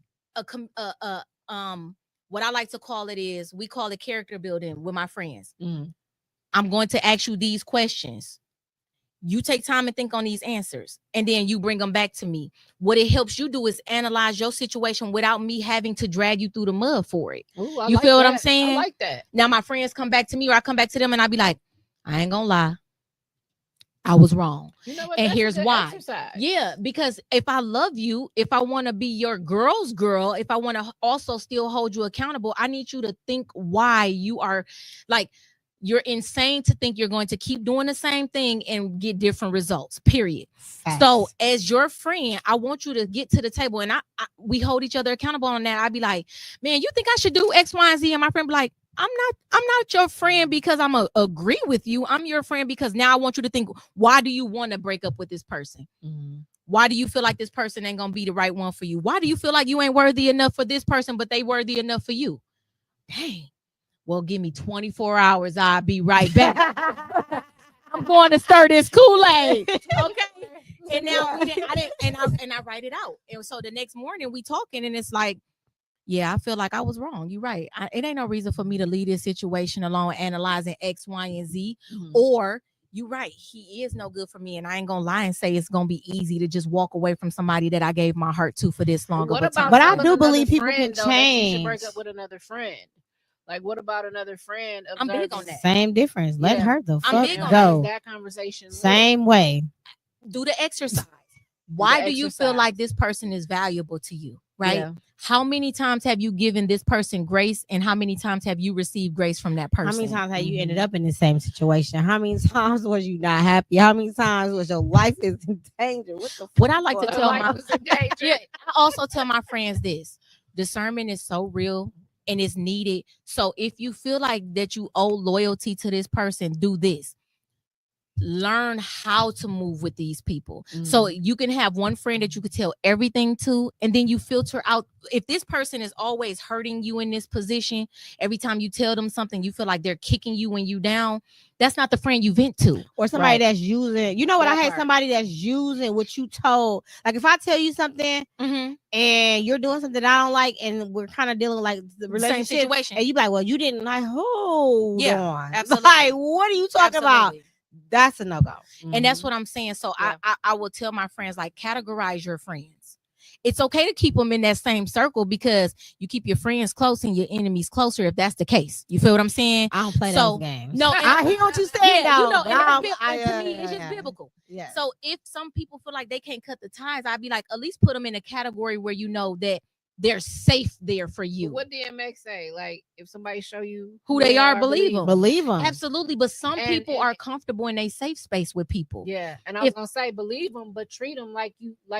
what I like to call it is, we call it character building with my friends. Mm. I'm going to ask you these questions. You take time and think on these answers, and then you bring them back to me. What it helps you do is analyze your situation without me having to drag you through the mud for it. Ooh, You like feel what that. I'm saying? I like that. Now my friends come back to me, or I come back to them, and I be like, I ain't gonna lie, I was wrong. You know what? And That's a here's good why. exercise. Yeah, because if I love you, if I want to be your girl's girl, if I want to also still hold you accountable, I need you to think why you are, like, you're insane to think you're going to keep doing the same thing and get different results, period. Facts. So as your friend, I want you to get to the table, and we hold each other accountable on that. I'd be like, man, you think I should do X, Y, and Z? And my friend be like, I'm not your friend because I'm agree with you. I'm your friend because now I want you to think, why do you want to break up with this person? Mhm. Why do you feel like this person ain't gonna be the right one for you? Why do you feel like you ain't worthy enough for this person, but they worthy enough for you? Dang. Well, give me 24 hours. I'll be right back. I'm going to stir this Kool-Aid. Okay. And now I didn't, and I write it out. And so the next morning we talking, and it's like, yeah, I feel like I was wrong. You're right. It ain't no reason for me to leave this situation alone, analyzing X, Y, and Z. Mhm. Or you're right, he is no good for me, and I ain't gonna lie and say it's gonna be easy to just walk away from somebody that I gave my heart to for this long. What of a about? time. But I telling do another believe people friend, can though, that you should break change. up with another friend. Like, what about another friend? I'm big observing on that. Same difference. Let Yeah. her the I'm fuck big on go. that conversation. Same way. Do the exercise. Why do you feel exercise. like this person is valuable to you? Right? Yeah. How many times have you given this person grace, and how many times have you received grace from that person? How many times have you ended Mhm. up in the same situation? How many times was you not happy? How many times was your life is in danger? What the What I like to fuck? tell Like, my who's in danger? yeah, I also tell my friends this: discernment is so real and it's needed. So if you feel like that you owe loyalty to this person, do this. Learn how to move with these people. So you can have one friend that you could tell everything to, and then you filter out. If this person is always hurting you in this position, every time you tell them something, you feel like they're kicking you when you down, that's not the friend you vent to. Or somebody Right. that's using, you know what? That I hate part. somebody that's using what you told. Like if I tell you something Mm-hmm. and you're doing something I don't like, and we're kind of dealing like the Same relationship, situation. and you be like, well, you didn't like, hold Yeah, on. absolutely. Like, what are you talking about? Absolutely. That's a no-go. And that's what I'm saying. So Yeah. I will tell my friends, like, categorize your friends. It's okay to keep them in that same circle, because you keep your friends close and your enemies closer if that's the case. You feel what I'm saying? I don't play So, those games. no, and- I hear what you're saying, Yeah, though. you know, but and I'm- that's I- to me, it's just biblical. Yeah. So if some people feel like they can't cut the ties, I'd be like, at least put them in a category where you know that they're safe there for you. What did MX say? Like, if somebody show you who they are, believe them. Believe them. Absolutely. But some people are comfortable in a safe space with people. Yeah. And I was gonna say, believe them, but treat them like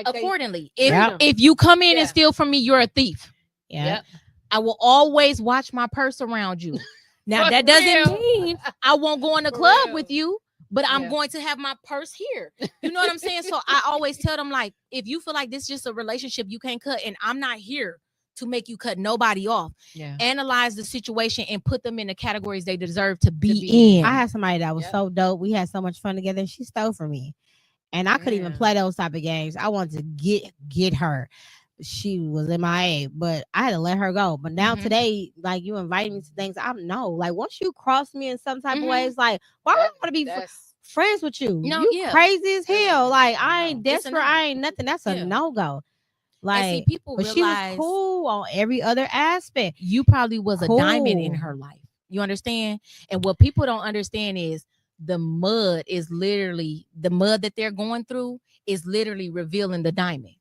accordingly. Yep. If you come in and steal from me, you're a thief. Yeah. Yep. I will always watch my purse around you. Now that doesn't mean I won't go in the club with you, but I'm going to have my purse here. You know what I'm saying? So I always tell them, like, if you feel like this is just a relationship you can't cut, and I'm not here to make you cut nobody off. Analyze the situation and put them in the categories they deserve to be in. I had somebody that was so dope. We had so much fun together, and she stole from me. And I couldn't even play those type of games. I wanted to get her. She was MIA, but I had to let her go. But now today, like, you invite me to things, I know. Like, once you cross me in some type of ways, like, why would I want to be friends with you? No, you crazy as hell. Like, I ain't desperate. I ain't nothing. That's a no-go. Like, see, people but she was cool on every other aspect. You probably was a diamond in her life. You understand? And what people don't understand is the mud that they're going through is literally revealing the diamond.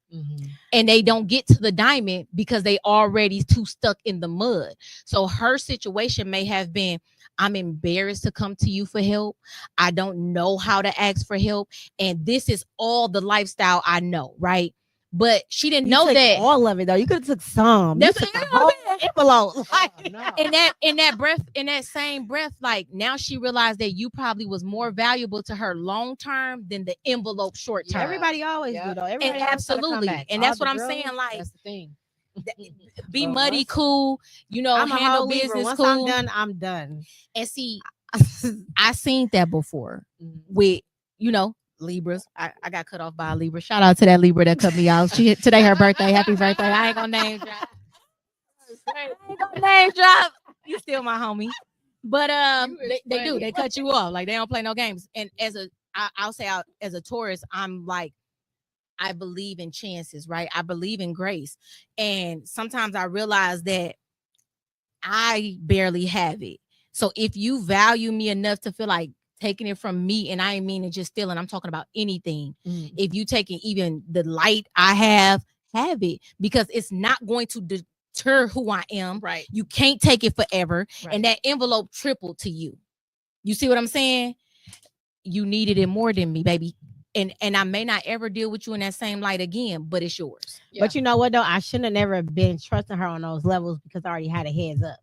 And they don't get to the diamond because they already too stuck in the mud. So her situation may have been, I'm embarrassed to come to you for help. I don't know how to ask for help. And this is all the lifestyle I know, right? But she didn't know that all of it though. You could have took some. That's whole envelope. In that same breath, like, now she realized that you probably was more valuable to her long term than the envelope short term. Everybody always do though. Everybody absolutely. And that's what I'm saying. Like, that's the thing. Be muddy, cool. You know, I'm handle business Once cool. I'm done. And see, I seen that before with, you know, Libras. I got cut off by a Libra. Shout out to that Libra that cut me off. Today her birthday. Happy birthday. I ain't gonna name drop. You still my homie. But they do. They cut you off. Like, they don't play no games. And I'll say as a Taurus, I'm like, I believe in chances, right? I believe in grace. And sometimes I realize that I barely have it. So if you value me enough to feel like taking it from me, and I ain't meaning just stealing, I'm talking about anything. If you taking even the light I have it, because it's not going to deter who I am. Right. You can't take it forever. Right. And that envelope tripled to you. You see what I'm saying? You needed it more than me, baby. And I may not ever deal with you in that same light again, but it's yours. Yeah. But you know what though? I shouldn't have never been trusting her on those levels because I already had a heads up.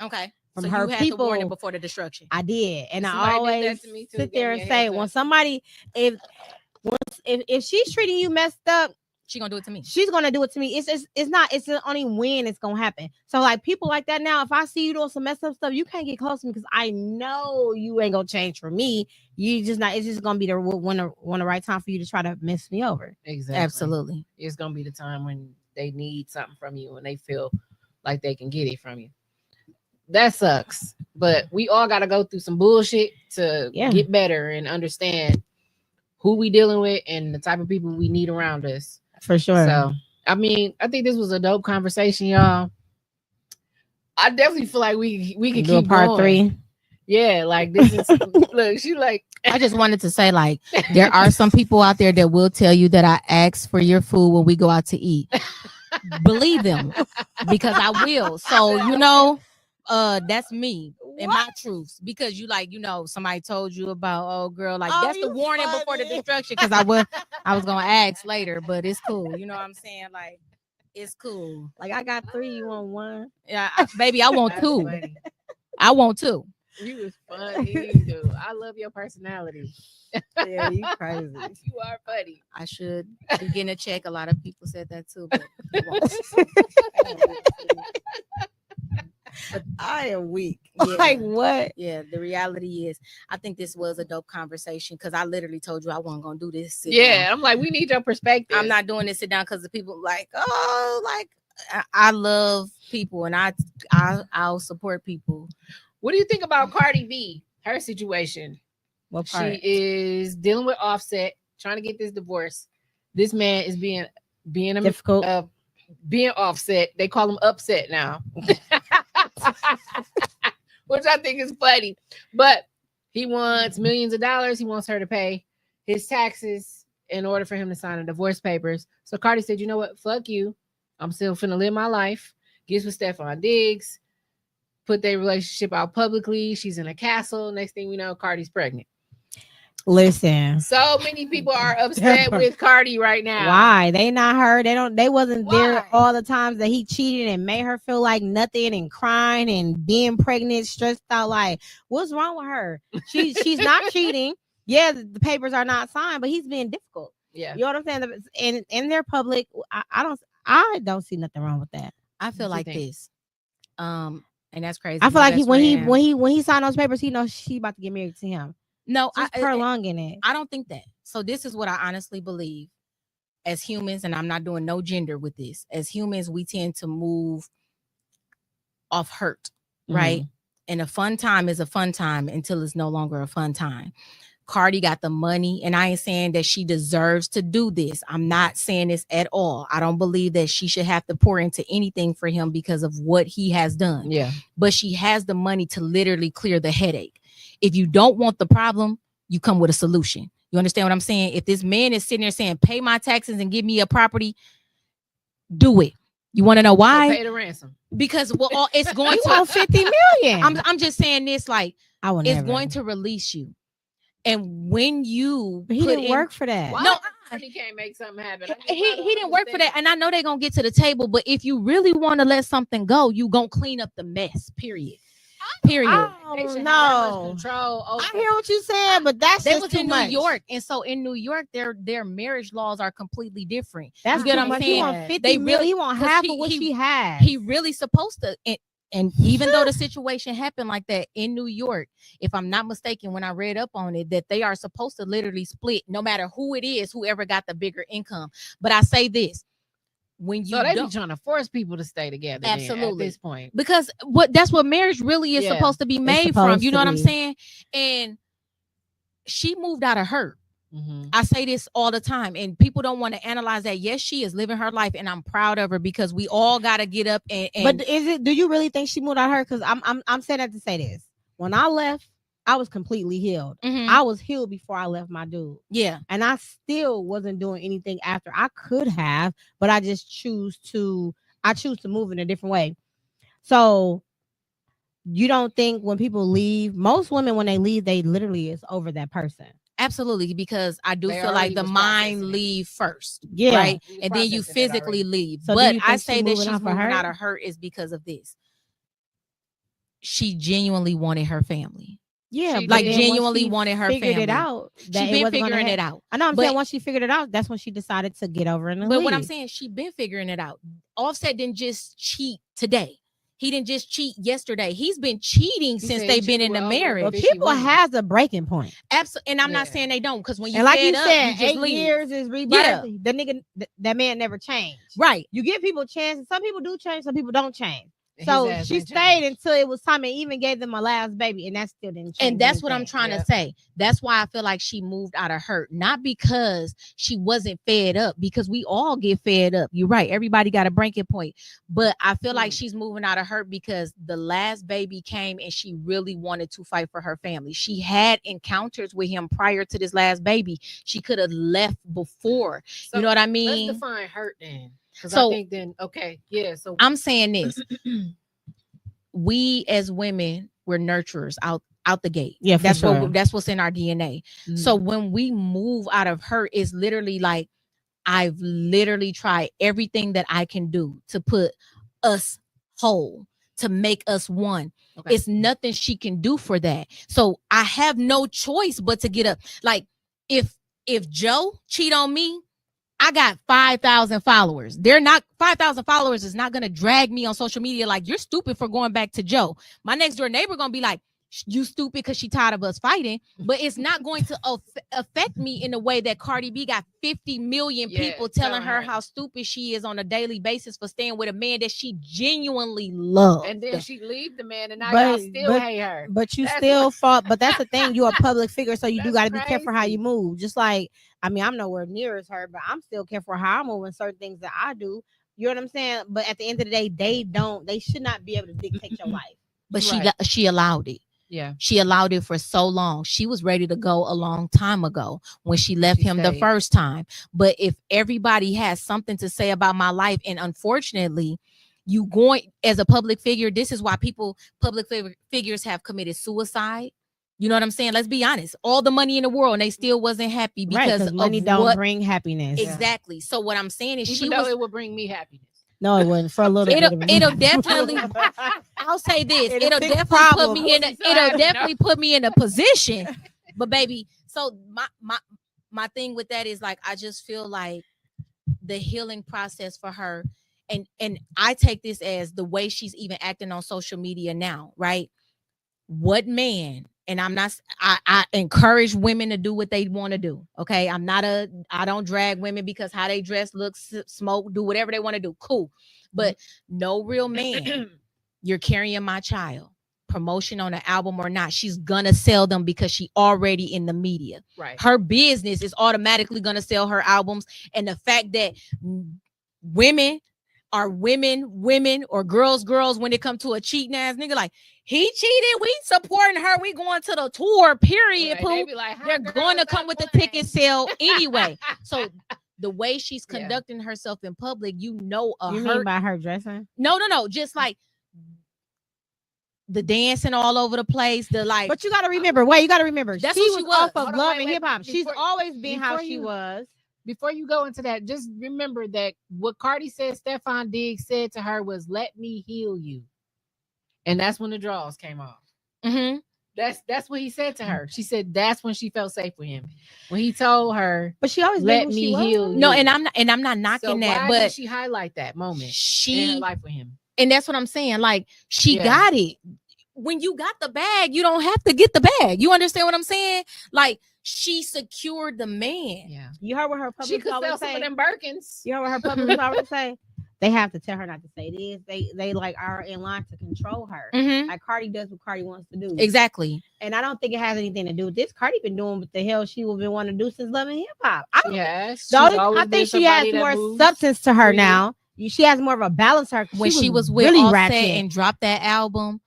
Okay. From so her you had people to warn it before the destruction. I did. And I always sit there and say, when somebody, if she's treating you messed up, she's gonna do it to me. She's gonna do it to me. It's only when it's gonna happen. So like people like that now, if I see you doing some messed up stuff, you can't get close to me because I know you ain't gonna change for me. You just not. It's just gonna be the right time for you to try to mess me over. Exactly. Absolutely. It's gonna be the time when they need something from you and they feel like they can get it from you. That sucks. But we all gotta go through some bullshit to get better and understand who we dealing with and the type of people we need around us. For sure. So, I mean, I think this was a dope conversation, y'all. I definitely feel like we can do keep part going. 3. Yeah, like this is look, she like I just wanted to say, like, there are some people out there that will tell you that I ask for your food when we go out to eat. Believe them, because I will. So, you know, that's me and my truths, because you like, you know, somebody told you about, oh girl, like that's the warning before the destruction, because I was gonna ask later, but it's cool. You know what I'm saying? Like, it's cool. Like, I got 3, you want 1? Yeah, baby, I want 2. I want 2. You was funny, dude. I love your personality. Yeah, you crazy. You are funny. I should be getting a check. A lot of people said that too, but I am weak. Yeah. Like, what? Yeah, the reality is, I think this was a dope conversation because I literally told you I wasn't gonna do this. Yeah, I'm like, we need your perspective. I'm not doing this sit down because the people like, oh, like I love people and I'll support people. What do you think about Cardi B? Her situation. What part? She is dealing with Offset, trying to get this divorce. This man is being difficult. Being Offset. They call him Upset now. Which I think is funny. But he wants millions of dollars. He wants her to pay his taxes in order for him to sign the divorce papers. So Cardi said, you know what? Fuck you. I'm still finna live my life. Gets with Stephon Diggs. Put their relationship out publicly. She's in a castle. Next thing we know, Cardi's pregnant. Listen. So many people are upset with Cardi right now. Why? They not her. They wasn't there all the times that he cheated and made her feel like nothing and crying and being pregnant, stressed out. Like, what's wrong with her? She's not cheating. Yeah, the papers are not signed, but he's being difficult. Yeah. You know what I'm saying? In their public, I don't see nothing wrong with that. I feel like this. And that's crazy. I feel like when he signed those papers, he knows she about to get married to him. No, just prolonging it. I don't think that. So this is what I honestly believe. As humans, and I'm not doing no gender with this. As humans, we tend to move off hurt, right? And a fun time is a fun time until it's no longer a fun time. Cardi got the money, and I ain't saying that she deserves to do this. I'm not saying this at all. I don't believe that she should have to pour into anything for him because of what he has done. Yeah. But she has the money to literally clear the headache. If you don't want the problem, you come with a solution. You understand what I'm saying? If this man is sitting there saying, pay my taxes and give me a property, do it. You want to know why? So pay the ransom. Because it's going to want 50 million. I'm just saying this, like, it's going to release you. And when you he didn't work for that. Why? No, he can't make something happen. He didn't work for that. And I know they're gonna get to the table, but if you really want to let something go, you gonna clean up the mess. Period. No. Control. I hear what you're saying, but that's they just was too in much. New York, and so in New York, their marriage laws are completely different. That's you get what what I'm saying. He want 50 million. He want half of what she has. He really supposed to. And even though the situation happened like that in New York, if I'm not mistaken, when I read up on it, that they are supposed to literally split, no matter who it is, whoever got the bigger income. But I say this. When you they be trying to force people to stay together. Absolutely. At this point, because that's what marriage really is supposed to be made from. You know what I'm saying? And she moved out of hurt. I say this all the time, and people don't want to analyze that. Yes, she is living her life, and I'm proud of her because we all got to get up and. But do you really think she moved out of hurt? Because I'm saying that to say this. When I left, I was completely healed. I was healed before I left my dude. Yeah. And I still wasn't doing anything after. I could have, but I just choose to move in a different way. So you don't think when people leave, most women, when they leave, they literally is over that person. Absolutely, because I do feel like the mind leave first. Yeah. Right. And then you physically leave. So but I say that she's moving her? out of hurt is because of this. She genuinely wanted her family. Yeah, like genuinely wanted her family. Figured it out. She been figuring it out. I know. I'm saying once she figured it out, that's when she decided to get over and leave. But what I'm saying, she been figuring it out. Offset didn't just cheat today. He didn't just cheat yesterday. He's been cheating since they've been in the marriage. But people has a breaking point. Absolutely, and I'm not saying they don't, because when you like fed you said, up, you 8 leave. years is rebirth. Yeah. The nigga, that man never changed. Right. You give people chances. Some people do change. Some people don't change. So she stayed until it was time and even gave them a last baby, and that still didn't change. And that's what I'm trying to say. That's why I feel like she moved out of hurt, not because she wasn't fed up, because we all get fed up. You're right. Everybody got a breaking point. But I feel like she's moving out of hurt because the last baby came and she really wanted to fight for her family. She had encounters with him prior to this last baby. She could have left before. So you know what I mean? Let's define hurt then. So I think then, okay, yeah. So I'm saying this. We as women, we're nurturers out the gate. Yeah, that's what's in our DNA. So when we move out of hurt, it's literally like I've literally tried everything that I can do to put us whole, to make us one. Okay. It's nothing she can do for that. So I have no choice but to get up. Like if Joe cheat on me, I got 5,000 followers. 5,000 followers is not going to drag me on social media like you're stupid for going back to Joe. My next door neighbor going to be like, you stupid because she tired of us fighting. But it's not going to affect me in a way that Cardi B got 50 million people telling her how stupid she is on a daily basis for staying with a man that she genuinely loves. And then she leave the man and now y'all still hate her. But you still fought. But that's the thing. You're a public figure, so you do got to be careful how you move. Just like, I mean, I'm nowhere near as her, but I'm still careful how I move in certain things that I do. You know what I'm saying? But at the end of the day, they should not be able to dictate your life. But she allowed it. Yeah. She allowed it for so long. She was ready to go a long time ago when she left him the stayed. first time. But if everybody has something to say about my life, and unfortunately, you going as a public figure, this is why public figures have committed suicide. You know what I'm saying? Let's be honest. All the money in the world, and they still wasn't happy because of money don't what bring happiness. exactly. So what I'm saying is, Even though it would bring me happiness. No, it wouldn't. For a little bit. It'll definitely. I'll say this. It'll definitely put me in a position. But baby, so my thing with that is like, I just feel like the healing process for her, and I take this as the way she's even acting on social media now, right? What man? And I encourage women to do what they want to do. Okay. I don't drag women because how they dress, look, smoke, do whatever they want to do. Cool. But no real man, you're carrying my child, promotion on an album or not, she's gonna sell them because she already in the media. Right. Her business is automatically gonna sell her albums. And the fact that women are women or girls when it comes to a cheating ass nigga, like, he cheated, we supporting her, we going to the tour, period. Right. They like, they're going to come with the ticket sale anyway. So the way she's conducting herself in public, you mean by her dressing? No, just like the dancing all over the place, but you gotta remember, that's she what she was off was. of Love and Hip Hop. She's always been how she was. Before you go into that, just remember that what Cardi said, Stefan Diggs said to her was, "Let me heal you," and that's when the draws came off. Mm-hmm. That's what he said to her. She said that's when she felt safe with him, when he told her. But she always let me heal you. No, and I'm not knocking so that, why but did she highlight that moment in her life with him? And that's what I'm saying. Like, she got it. When you got the bag, you don't have to get the bag. You understand what I'm saying? Like, she secured the man. Yeah. You heard what her public she could sell some of them Birkins. You heard what her public always say? They have to tell her not to say this. They like are in line to control her. Mm-hmm. Like, Cardi does what Cardi wants to do. Exactly. And I don't think it has anything to do with this. Cardi been doing what the hell she would been wanting to do since Love and Hip Hop. I think she has more substance to her now. She has more of a balance to her. When she was with really Offset and dropped that album,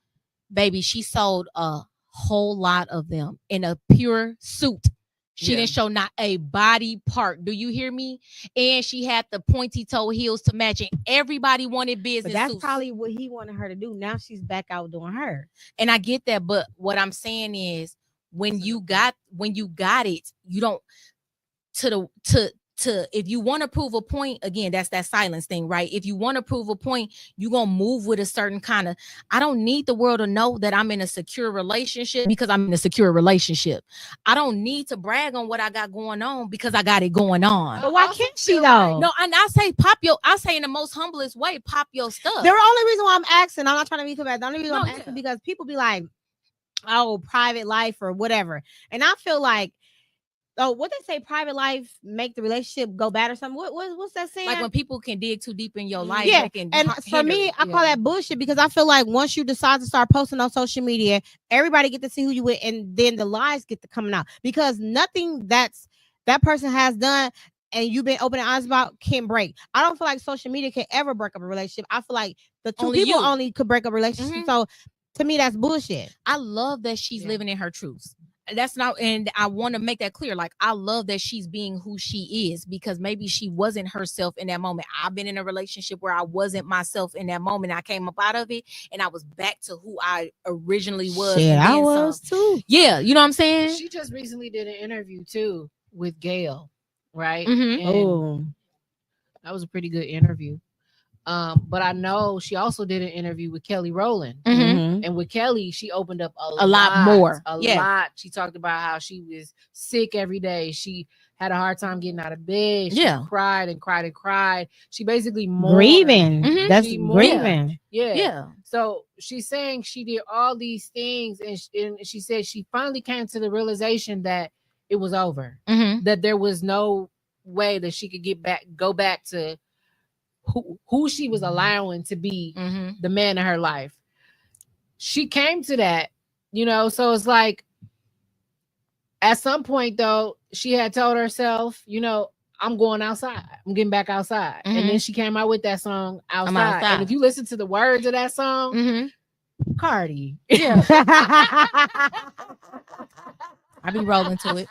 baby, she sold a whole lot of them in a pure suit. She didn't show not a body part. Do you hear me? And she had the pointy toe heels to match, and everybody wanted business. But that's suits. probably what he wanted her to do. Now she's back out doing her. And I get that, but what I'm saying is, when you got it, you don't if you want to prove a point, again, that's that silence thing, right? If you want to prove a point, you're going to move with a certain kind of, I don't need the world to know that I'm in a secure relationship because I'm in a secure relationship. I don't need to brag on what I got going on because I got it going on. But why can't she though? No, and I say in the most humblest way, pop your stuff. The only reason why I'm asking, I'm not trying to be too bad. The only reason I'm asking because people be like, oh, private life or whatever. And I feel like, what they say, private life make the relationship go bad or something. What's that saying? Like, when people can dig too deep in your life. Yeah, and for me, I call that bullshit because I feel like once you decide to start posting on social media, everybody get to see who you with, and then the lies get to coming out because nothing that person has done and you've been open and honest about can break. I don't feel like social media can ever break up a relationship. I feel like the two people only could break up a relationship. Mm-hmm. So to me, that's bullshit. I love that she's living in her truth. That's not, and I want to make that clear. Like, I love that she's being who she is because maybe she wasn't herself in that moment. I've been in a relationship where I wasn't myself in that moment. I came up out of it and I was back to who I originally was. Shit, I was too. Yeah, you know what I'm saying? She just recently did an interview too with Gayle, right? Mm-hmm. Oh, that was a pretty good interview. But I know she also did an interview with Kelly Rowland. Mm-hmm. And with Kelly, she opened up a lot more. A lot. She talked about how she was sick every day. She had a hard time getting out of bed. She cried and cried and cried. She basically mourned. Grieving. Mm-hmm. That's grieving. Yeah. So she's saying she did all these things, and she said she finally came to the realization that it was over. Mm-hmm. That there was no way that she could go back to who she was allowing to be the man in her life. She came to that, so it's like at some point though, she had told herself, I'm going outside. I'm getting back outside. And then she came out with that song Outside. And if you listen to the words of that song, Cardi. Yeah. I be rolling to it.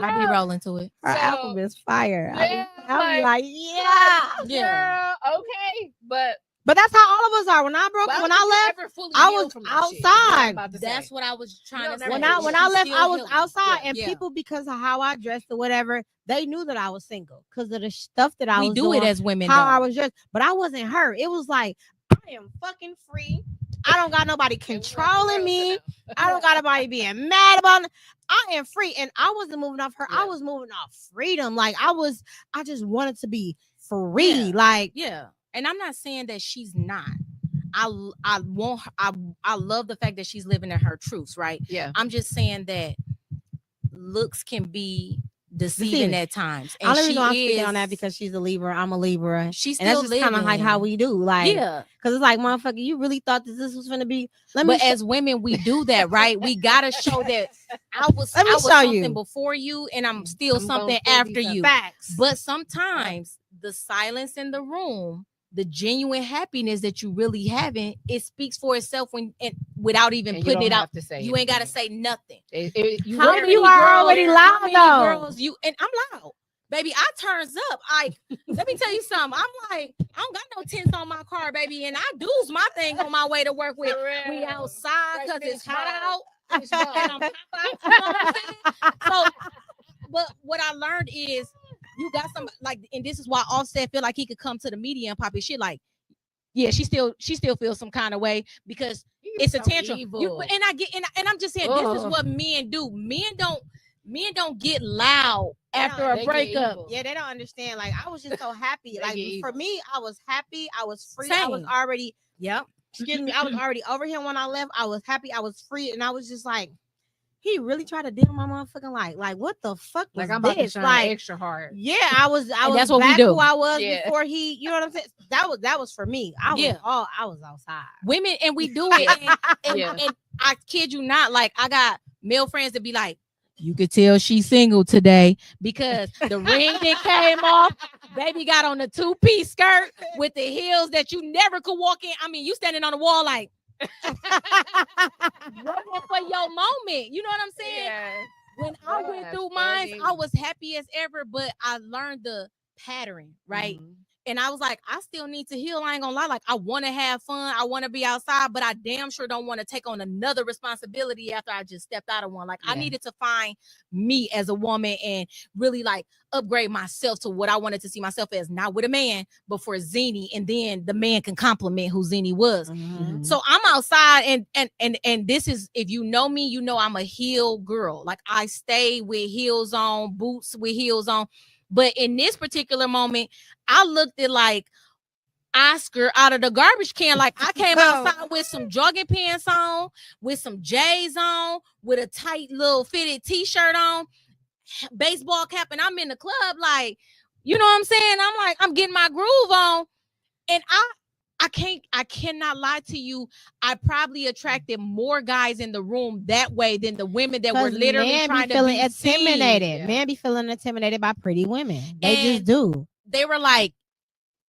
I be rolling to it. Her So, album is fire. yeah, I'll be like, Yeah. girl, okay, but that's how all of us are. When I broke, when I left, I was outside. That's what I was trying to say. When I left, I was outside, Yeah. and people, because of how I dressed or whatever, they knew that I was single because of the stuff that I we was do doing, it as women. how though. I was dressed. But I wasn't hurt. It was like, I am fucking free. I don't got nobody controlling me. I don't got nobody being mad about it. I am free, and I wasn't moving off her. I was moving off freedom. Like I just wanted to be free. Yeah. Like, Yeah. And I'm not saying that she's not. I want her, I love the fact that she's living in her truths, right? Yeah. I'm just saying that looks can be deceiving at times. And only she reason I'm speaking is on that because she's a Libra, I'm a Libra. She's and that's still just kind of like how we do. Like, yeah. Because it's like, motherfucker, you really thought that this was gonna be. But as women, we do that, right? We gotta show that I was Let me show something you. before you, and I'm still something gonna after be some you. Facts. But sometimes the silence in the room, the genuine happiness that you really having, it speaks for itself when and without even And you putting don't it out. have to say You ain't gotta anything. say nothing. How many you are already loud How many though? girls you and I'm loud. Baby, I turns up. Let me tell you something. I'm like, I don't got no tints on my car, baby, and I do's my thing on my way to work with. We outside because it's hot out. And I'm pop out, you know what I'm saying? So, but what I learned is you got some like, and this is why Offset feel like he could come to the media and pop his shit. Like, yeah, she still feels some kind of way because it's a tantrum. And I get and I'm just saying this is what men do. Men don't get loud after a breakup. Yeah, they don't understand. Like, I was just so happy. Like, for me, I was happy. I was free. Same. I was already, Yep. excuse me, I was already over here when I left. I was happy. I was free. And I was just like, he really tried to deal my motherfucking life. Like, what the fuck was like I'm about this? to Like, extra hard. yeah, I was that's what we back do. who I was before he, you know what I'm saying? That was for me. I was outside. Women, and we do it. And I kid you not, like I got male friends that be like, you could tell she's single today because the ring that came off. Baby got on the 2-piece skirt with the heels that you never could walk in. I mean, you standing on the wall like waiting for your moment. You know what I'm saying? Yeah. When I went through mine, I was happy as ever, but I learned the pattern, right? Mm-hmm. And I was like, I still need to heal. I ain't gonna lie. Like, I want to have fun. I want to be outside, but I damn sure don't want to take on another responsibility after I just stepped out of one. Like, I needed to find me as a woman and really like upgrade myself to what I wanted to see myself as, not with a man, but for Xene. And then the man can compliment who Xene was. Mm-hmm. So I'm outside and this is, if you know me, you know I'm a heel girl. Like, I stay with heels on, boots with heels on. But in this particular moment, I looked at like Oscar out of the garbage can. Like, I came outside with some jogging pants on, with some J's on, with a tight little fitted t-shirt on, baseball cap, and I'm in the club. Like, you know what I'm saying? I'm like, I'm getting my groove on. And I cannot lie to you. I probably attracted more guys in the room that way than the women that were literally trying to be intimidated. seen. Men be feeling intimidated by pretty women. They just do. They were like,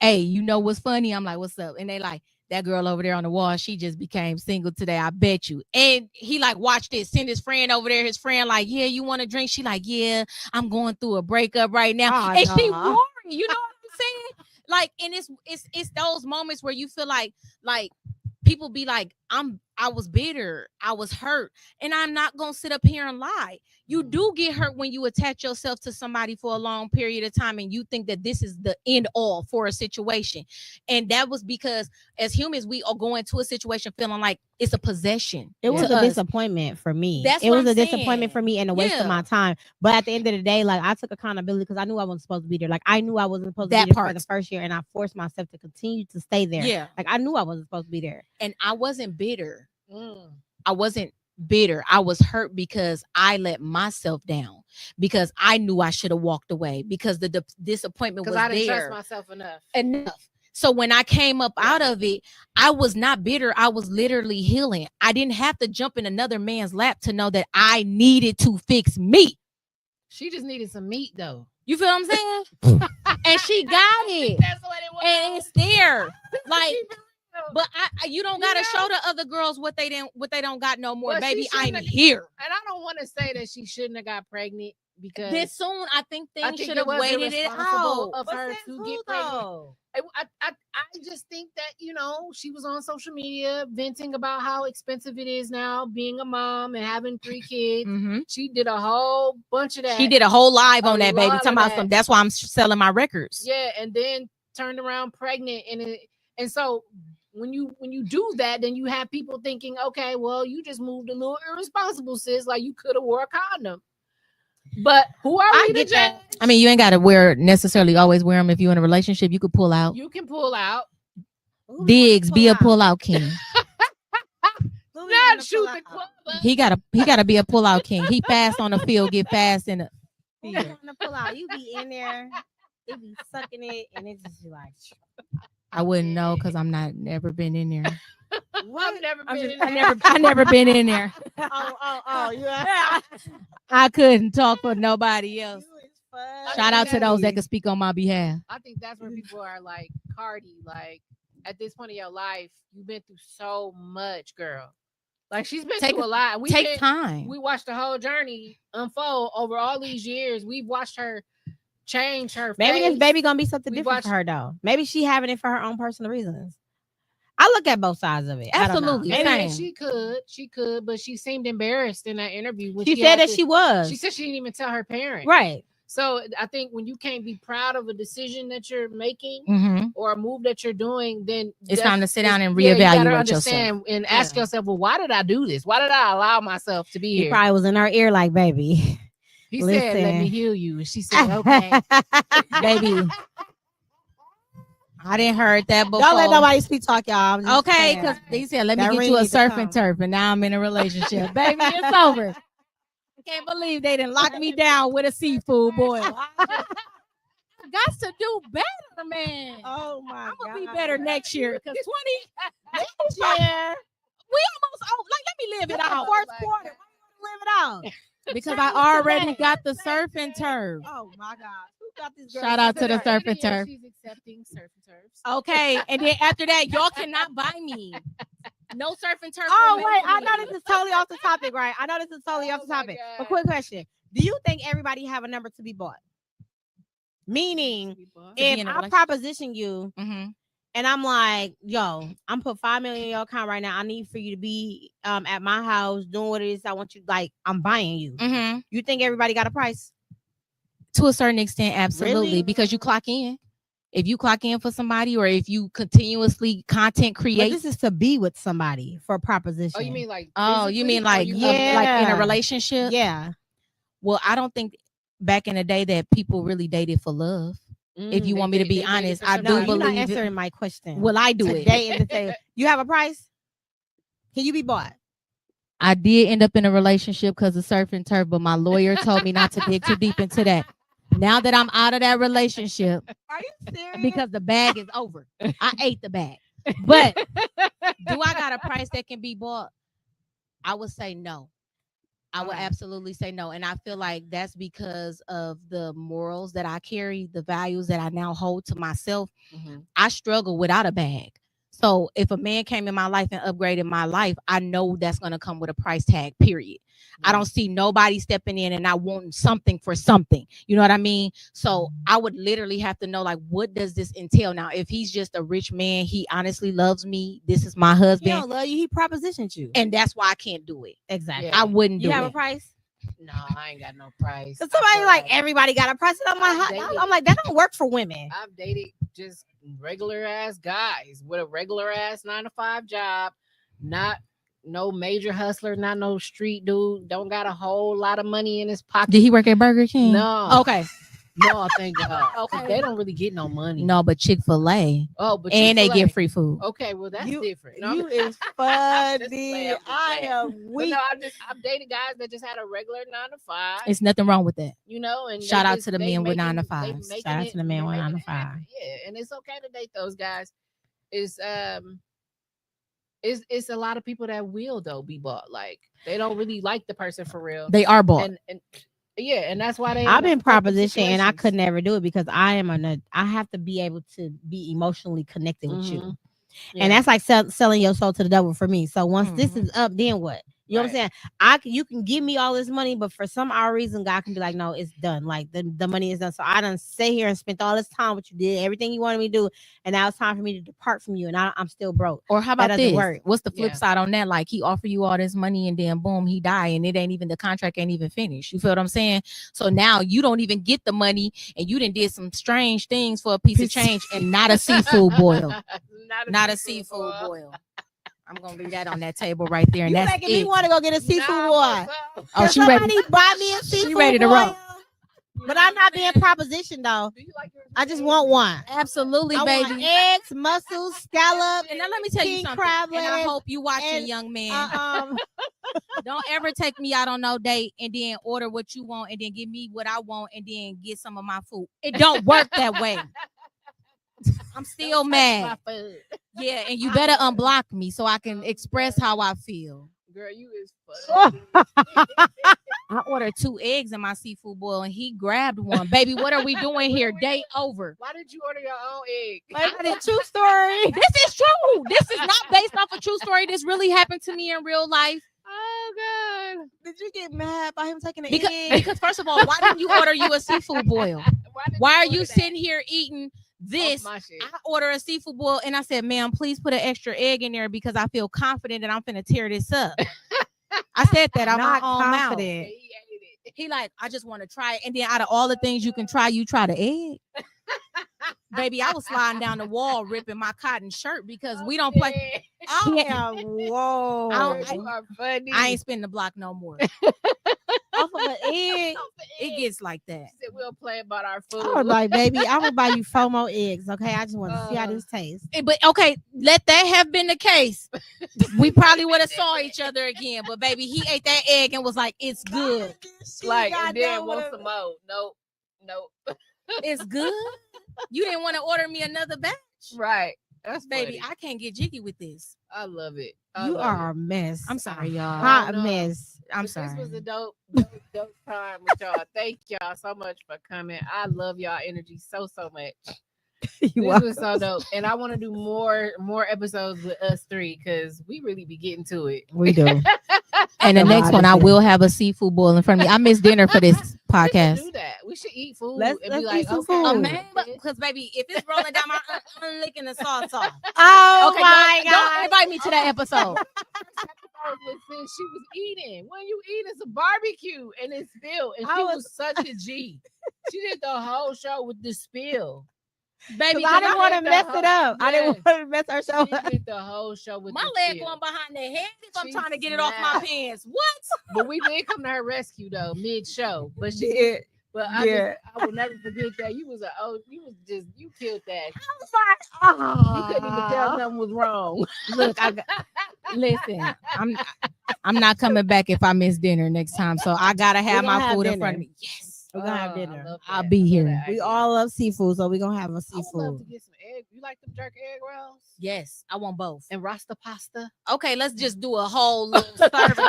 hey, you know what's funny? I'm like, what's up? And they like, that girl over there on the wall, she just became single today. I bet you. And he like, watch this. Send his friend over there. His friend like, yeah, you want a drink? She like, yeah, I'm going through a breakup right now. And she worried. You know what I'm saying? Like, and it's those moments where you feel like people be like, I was bitter, I was hurt, and I'm not gonna sit up here and lie. You do get hurt when you attach yourself to somebody for a long period of time and you think that this is the end all for a situation. And that was because as humans, we are going to a situation feeling like it's a possession. It was a disappointment for me. That's it was what a I'm disappointment for me and a waste of my time. But at the end of the day, like, I took accountability because I knew I wasn't supposed to be there. Like, I knew I wasn't supposed to be there for the first year, and I forced myself to continue to stay there. Yeah. Like, I knew I wasn't supposed to be there. And I wasn't bitter. I wasn't bitter. I was hurt because I let myself down, because I knew I should have walked away, because the disappointment was there. Because I didn't trust myself enough. So when I came up out of it, I was not bitter. I was literally healing. I didn't have to jump in another man's lap to know that I needed to fix me. She just needed some meat, though. You feel what I'm saying? And she got it. That's what it was. And it's there. Like, But you don't gotta show the other girls what they don't got no more, Well, baby. I'm here. And I don't want to say that she shouldn't have got pregnant because This soon, I think things should it have was waited it irresponsible out. of But her since to who, get pregnant. though? I just think that she was on social media venting about how expensive it is now being a mom and having 3 kids. Mm-hmm. She did a whole bunch of that. She did a whole live on that, baby. Talking about some. That's why I'm selling my records. Yeah, and then turned around pregnant, and so when you do that, then you have people thinking, okay, well, you just moved a little irresponsible, sis. Like you could have wore a condom. But who are we to judge? I mean, you ain't got to necessarily always wear them if you're in a relationship. You could pull out. You can pull out. Diggs, be a pull out king. Not shoot the club. He gotta be a pull out king. He fast on the field, get fast in the. Who's want to pull out? You be in there, it be sucking it, and it's just like. I wouldn't know because I'm never been in there. What? I never been in there. Oh, yeah. I couldn't talk for nobody else. Shout out to those that can speak on my behalf. I think that's where people are like, Cardi, like at this point in your life, you've been through so much, girl. Like she's been through a lot. Take time. We watched the whole journey unfold over all these years. We've watched her change her Maybe face. this baby gonna be something different for her though. Maybe she having it for her own personal reasons. I look at both sides of it. Absolutely. Maybe she could, but she seemed embarrassed in that interview when she said that she was. She said she didn't even tell her parents. Right. So I think when you can't be proud of a decision that you're making or a move that you're doing, then it's time to sit down and reevaluate yourself and ask yourself, well, why did I do this? Why did I allow myself to be here? He probably was in her ear like, baby. He said, let me heal you. And she said, okay, baby. I didn't heard that before. Don't let nobody speak talk, y'all. Okay, because they said, let me get you a surf and turf, and now I'm in a relationship. Baby, it's over. I can't believe they didn't lock me down with a seafood boil. I got to do better, man. Oh my God. I'm gonna be better next year. Because 20 next year, we almost like let me live it out. First quarter, live it out. Because I already got the surf and turf. Oh my God. Who got this girl? Shout out to the surf and turf. She's accepting surf and turfs. Okay, and then after that, y'all cannot buy me. No surf and turf. Oh wait, I know this is totally off the topic, right? I know this is totally off the topic. But quick question: do you think everybody have a number to be bought? Meaning, if I proposition you, and I'm like, yo, I'm put $5 million in your account right now. I need for you to be at my house doing what it is I want you. Like, I'm buying you. You think everybody got a price? To a certain extent, absolutely, really? Because you clock in. If you clock in for somebody, or if you continuously content create, but this is to be with somebody for a proposition. Oh, you mean like? You mean like like in a relationship? Yeah. Well, I don't think back in the day that people really dated for love. If you want me to be honest, I do believe. You're not answering my question. Well, I do it. You have a price? Can you be bought? I did end up in a relationship because of surf and turf, but my lawyer told me not to dig too deep into that. Now that I'm out of that relationship, are you serious? Because the bag is over. I ate the bag. But do I got a price that can be bought? I would say no. I would absolutely say no. And I feel like that's because of the morals that I carry, the values that I now hold to myself. I struggle without a bag. So if a man came in my life and upgraded my life, I know that's going to come with a price tag, period. I don't see nobody stepping in and I want something for something. You know what I mean? So I would literally have to know, like, what does this entail? Now, if he's just a rich man, he honestly loves me. This is my husband. He don't love you. He propositioned you. And that's why I can't do it. Exactly. I wouldn't do it. You have a price? No, I ain't got no price. So somebody like everybody got a price. And I'm like, that don't work for women. I've dated just regular ass guys with a regular ass 9-to-5 job, not no major hustler, not no street dude, don't got a whole lot of money in his pocket. Did he work at Burger King? No. Okay. No, thank God. Okay. They don't really get no money. No, but Chick-fil-A. Oh, but and they get free food. Okay, well that's different. No, you is funny. I am weak. No, I've dated guys that just had a regular 9-to-5. It's nothing wrong with that. You know, and shout out to the men with 9-to-5s. Shout out to the men with 9-to-5. Yeah, and it's okay to date those guys. It's a lot of people that will though be bought. Like they don't really like the person for real. They are bought. And yeah, and that's why I've been propositioned and I could never do it because I have to be able to be emotionally connected with you. And that's like selling your soul to the devil for me. So once this is up, then what? You know what I'm saying? You can give me all this money, but for some odd reason, God can be like, no, it's done. Like the money is done. So I done sit here and spent all this time with you, did everything you wanted me to do, and now it's time for me to depart from you, and I'm still broke. Or how about that this? Work. What's the flip side on that? Like he offer you all this money and then boom, he die, and it ain't even the contract ain't even finished. You feel what I'm saying? So now you don't even get the money, and you done did some strange things for a piece of change, and not a seafood boil, not a seafood boil. I'm gonna leave that on that table right there, and you that's making me want to go get a seafood boil. Oh, she ready? Buy me a seafood. She ready to roll. But I'm not being propositioned though. I just want one. Absolutely, I baby. Want eggs, mussels, scallops. And now let me tell you something. And I hope you watching, young man. Don't ever take me out on no date and then order what you want and then give me what I want and then get some of my food. It don't work that way. I'm still mad. Yeah, and you better unblock me so I can express how I feel. Girl, you is funny. I ordered 2 eggs in my seafood boil and he grabbed one. Baby, what are we doing here? Date over. Why did you order your own egg? Like a true story. This is true. This is not based off a true story. This really happened to me in real life. Oh God! Did you get mad by him taking an egg? Because first of all, why didn't you order you a seafood boil? Why are you sitting here eating this? I order a seafood boil and I said, ma'am, please put an extra egg in there because I feel confident that I'm finna tear this up. I said that out my own mouth. He like, I just want to try it. And then out of all the things you can try, you try the egg. Baby, I was sliding down the wall ripping my cotton shirt because we don't play. Whoa. You are funny. I ain't spinning the block no more. Off of an egg. It gets like that. She said we'll play about our food. I was like, baby, I'm gonna buy you 4 more eggs. Okay, I just want to see how this tastes. But okay, let that have been the case. We probably would have saw each other again. But baby, he ate that egg and was like, "It's good." Like, and then want some more? Nope. It's good. You didn't want to order me another batch, right? That's baby. funny. I can't get jiggy with this. I love it. You are a mess. I'm sorry, y'all. Hot mess. I'm sorry. This was a dope time with y'all. Thank y'all so much for coming. I love y'all energy so much. This was so dope, and I want to do more episodes with us 3 because we really be getting to it. We do. And the next one, I will have a seafood boil in front of me. I missed dinner for this podcast. Do that. We should eat food. Let's be like, eat some okay, food. Because baby, if it's rolling down my, I'm licking the sauce off. Oh okay, my God! Don't invite me to that episode. She was eating. When you eat, it's a barbecue and it's spilled. And she was such a G. She did the whole show with the spill. Baby, I didn't want to mess it up. I didn't want to mess our show up. She did the whole show with my leg going behind the head if I'm trying to get it off my pants. What? But we did come to her rescue though, mid-show. But she did. But I will never forget that. You was you killed that. I was like, you couldn't even tell something was wrong. Look, listen, I'm not coming back if I miss dinner next time. So I gotta have my food in front of me. Yes. We're gonna have dinner. I'll be here. We all love seafood, so we're gonna have a seafood. I would love to get some egg. You like them jerk egg rolls? Yes, I want both. And rasta pasta. Okay, let's just do a whole little serving.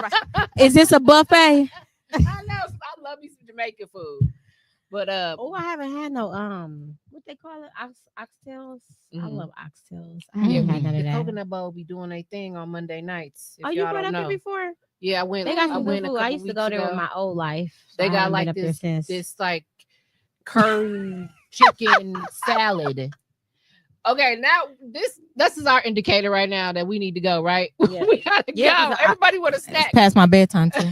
Is this a buffet? I know. I love me some Jamaican food. But I haven't had no what they call it? Oxtails. I love oxtails. I haven't had none of the that. Coconut Bowl be doing their thing on Monday nights. Oh, you went up there before? Yeah, I went. They got some good food. food. I used to go there with my old life. They got like this like curry chicken salad. Okay, now this is our indicator right now that we need to go, right? Yeah. We gotta go. Everybody want a snack. It's past my bedtime too.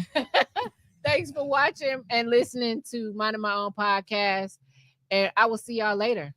Thanks for watching and listening to Minding My Own podcast. And I will see y'all later.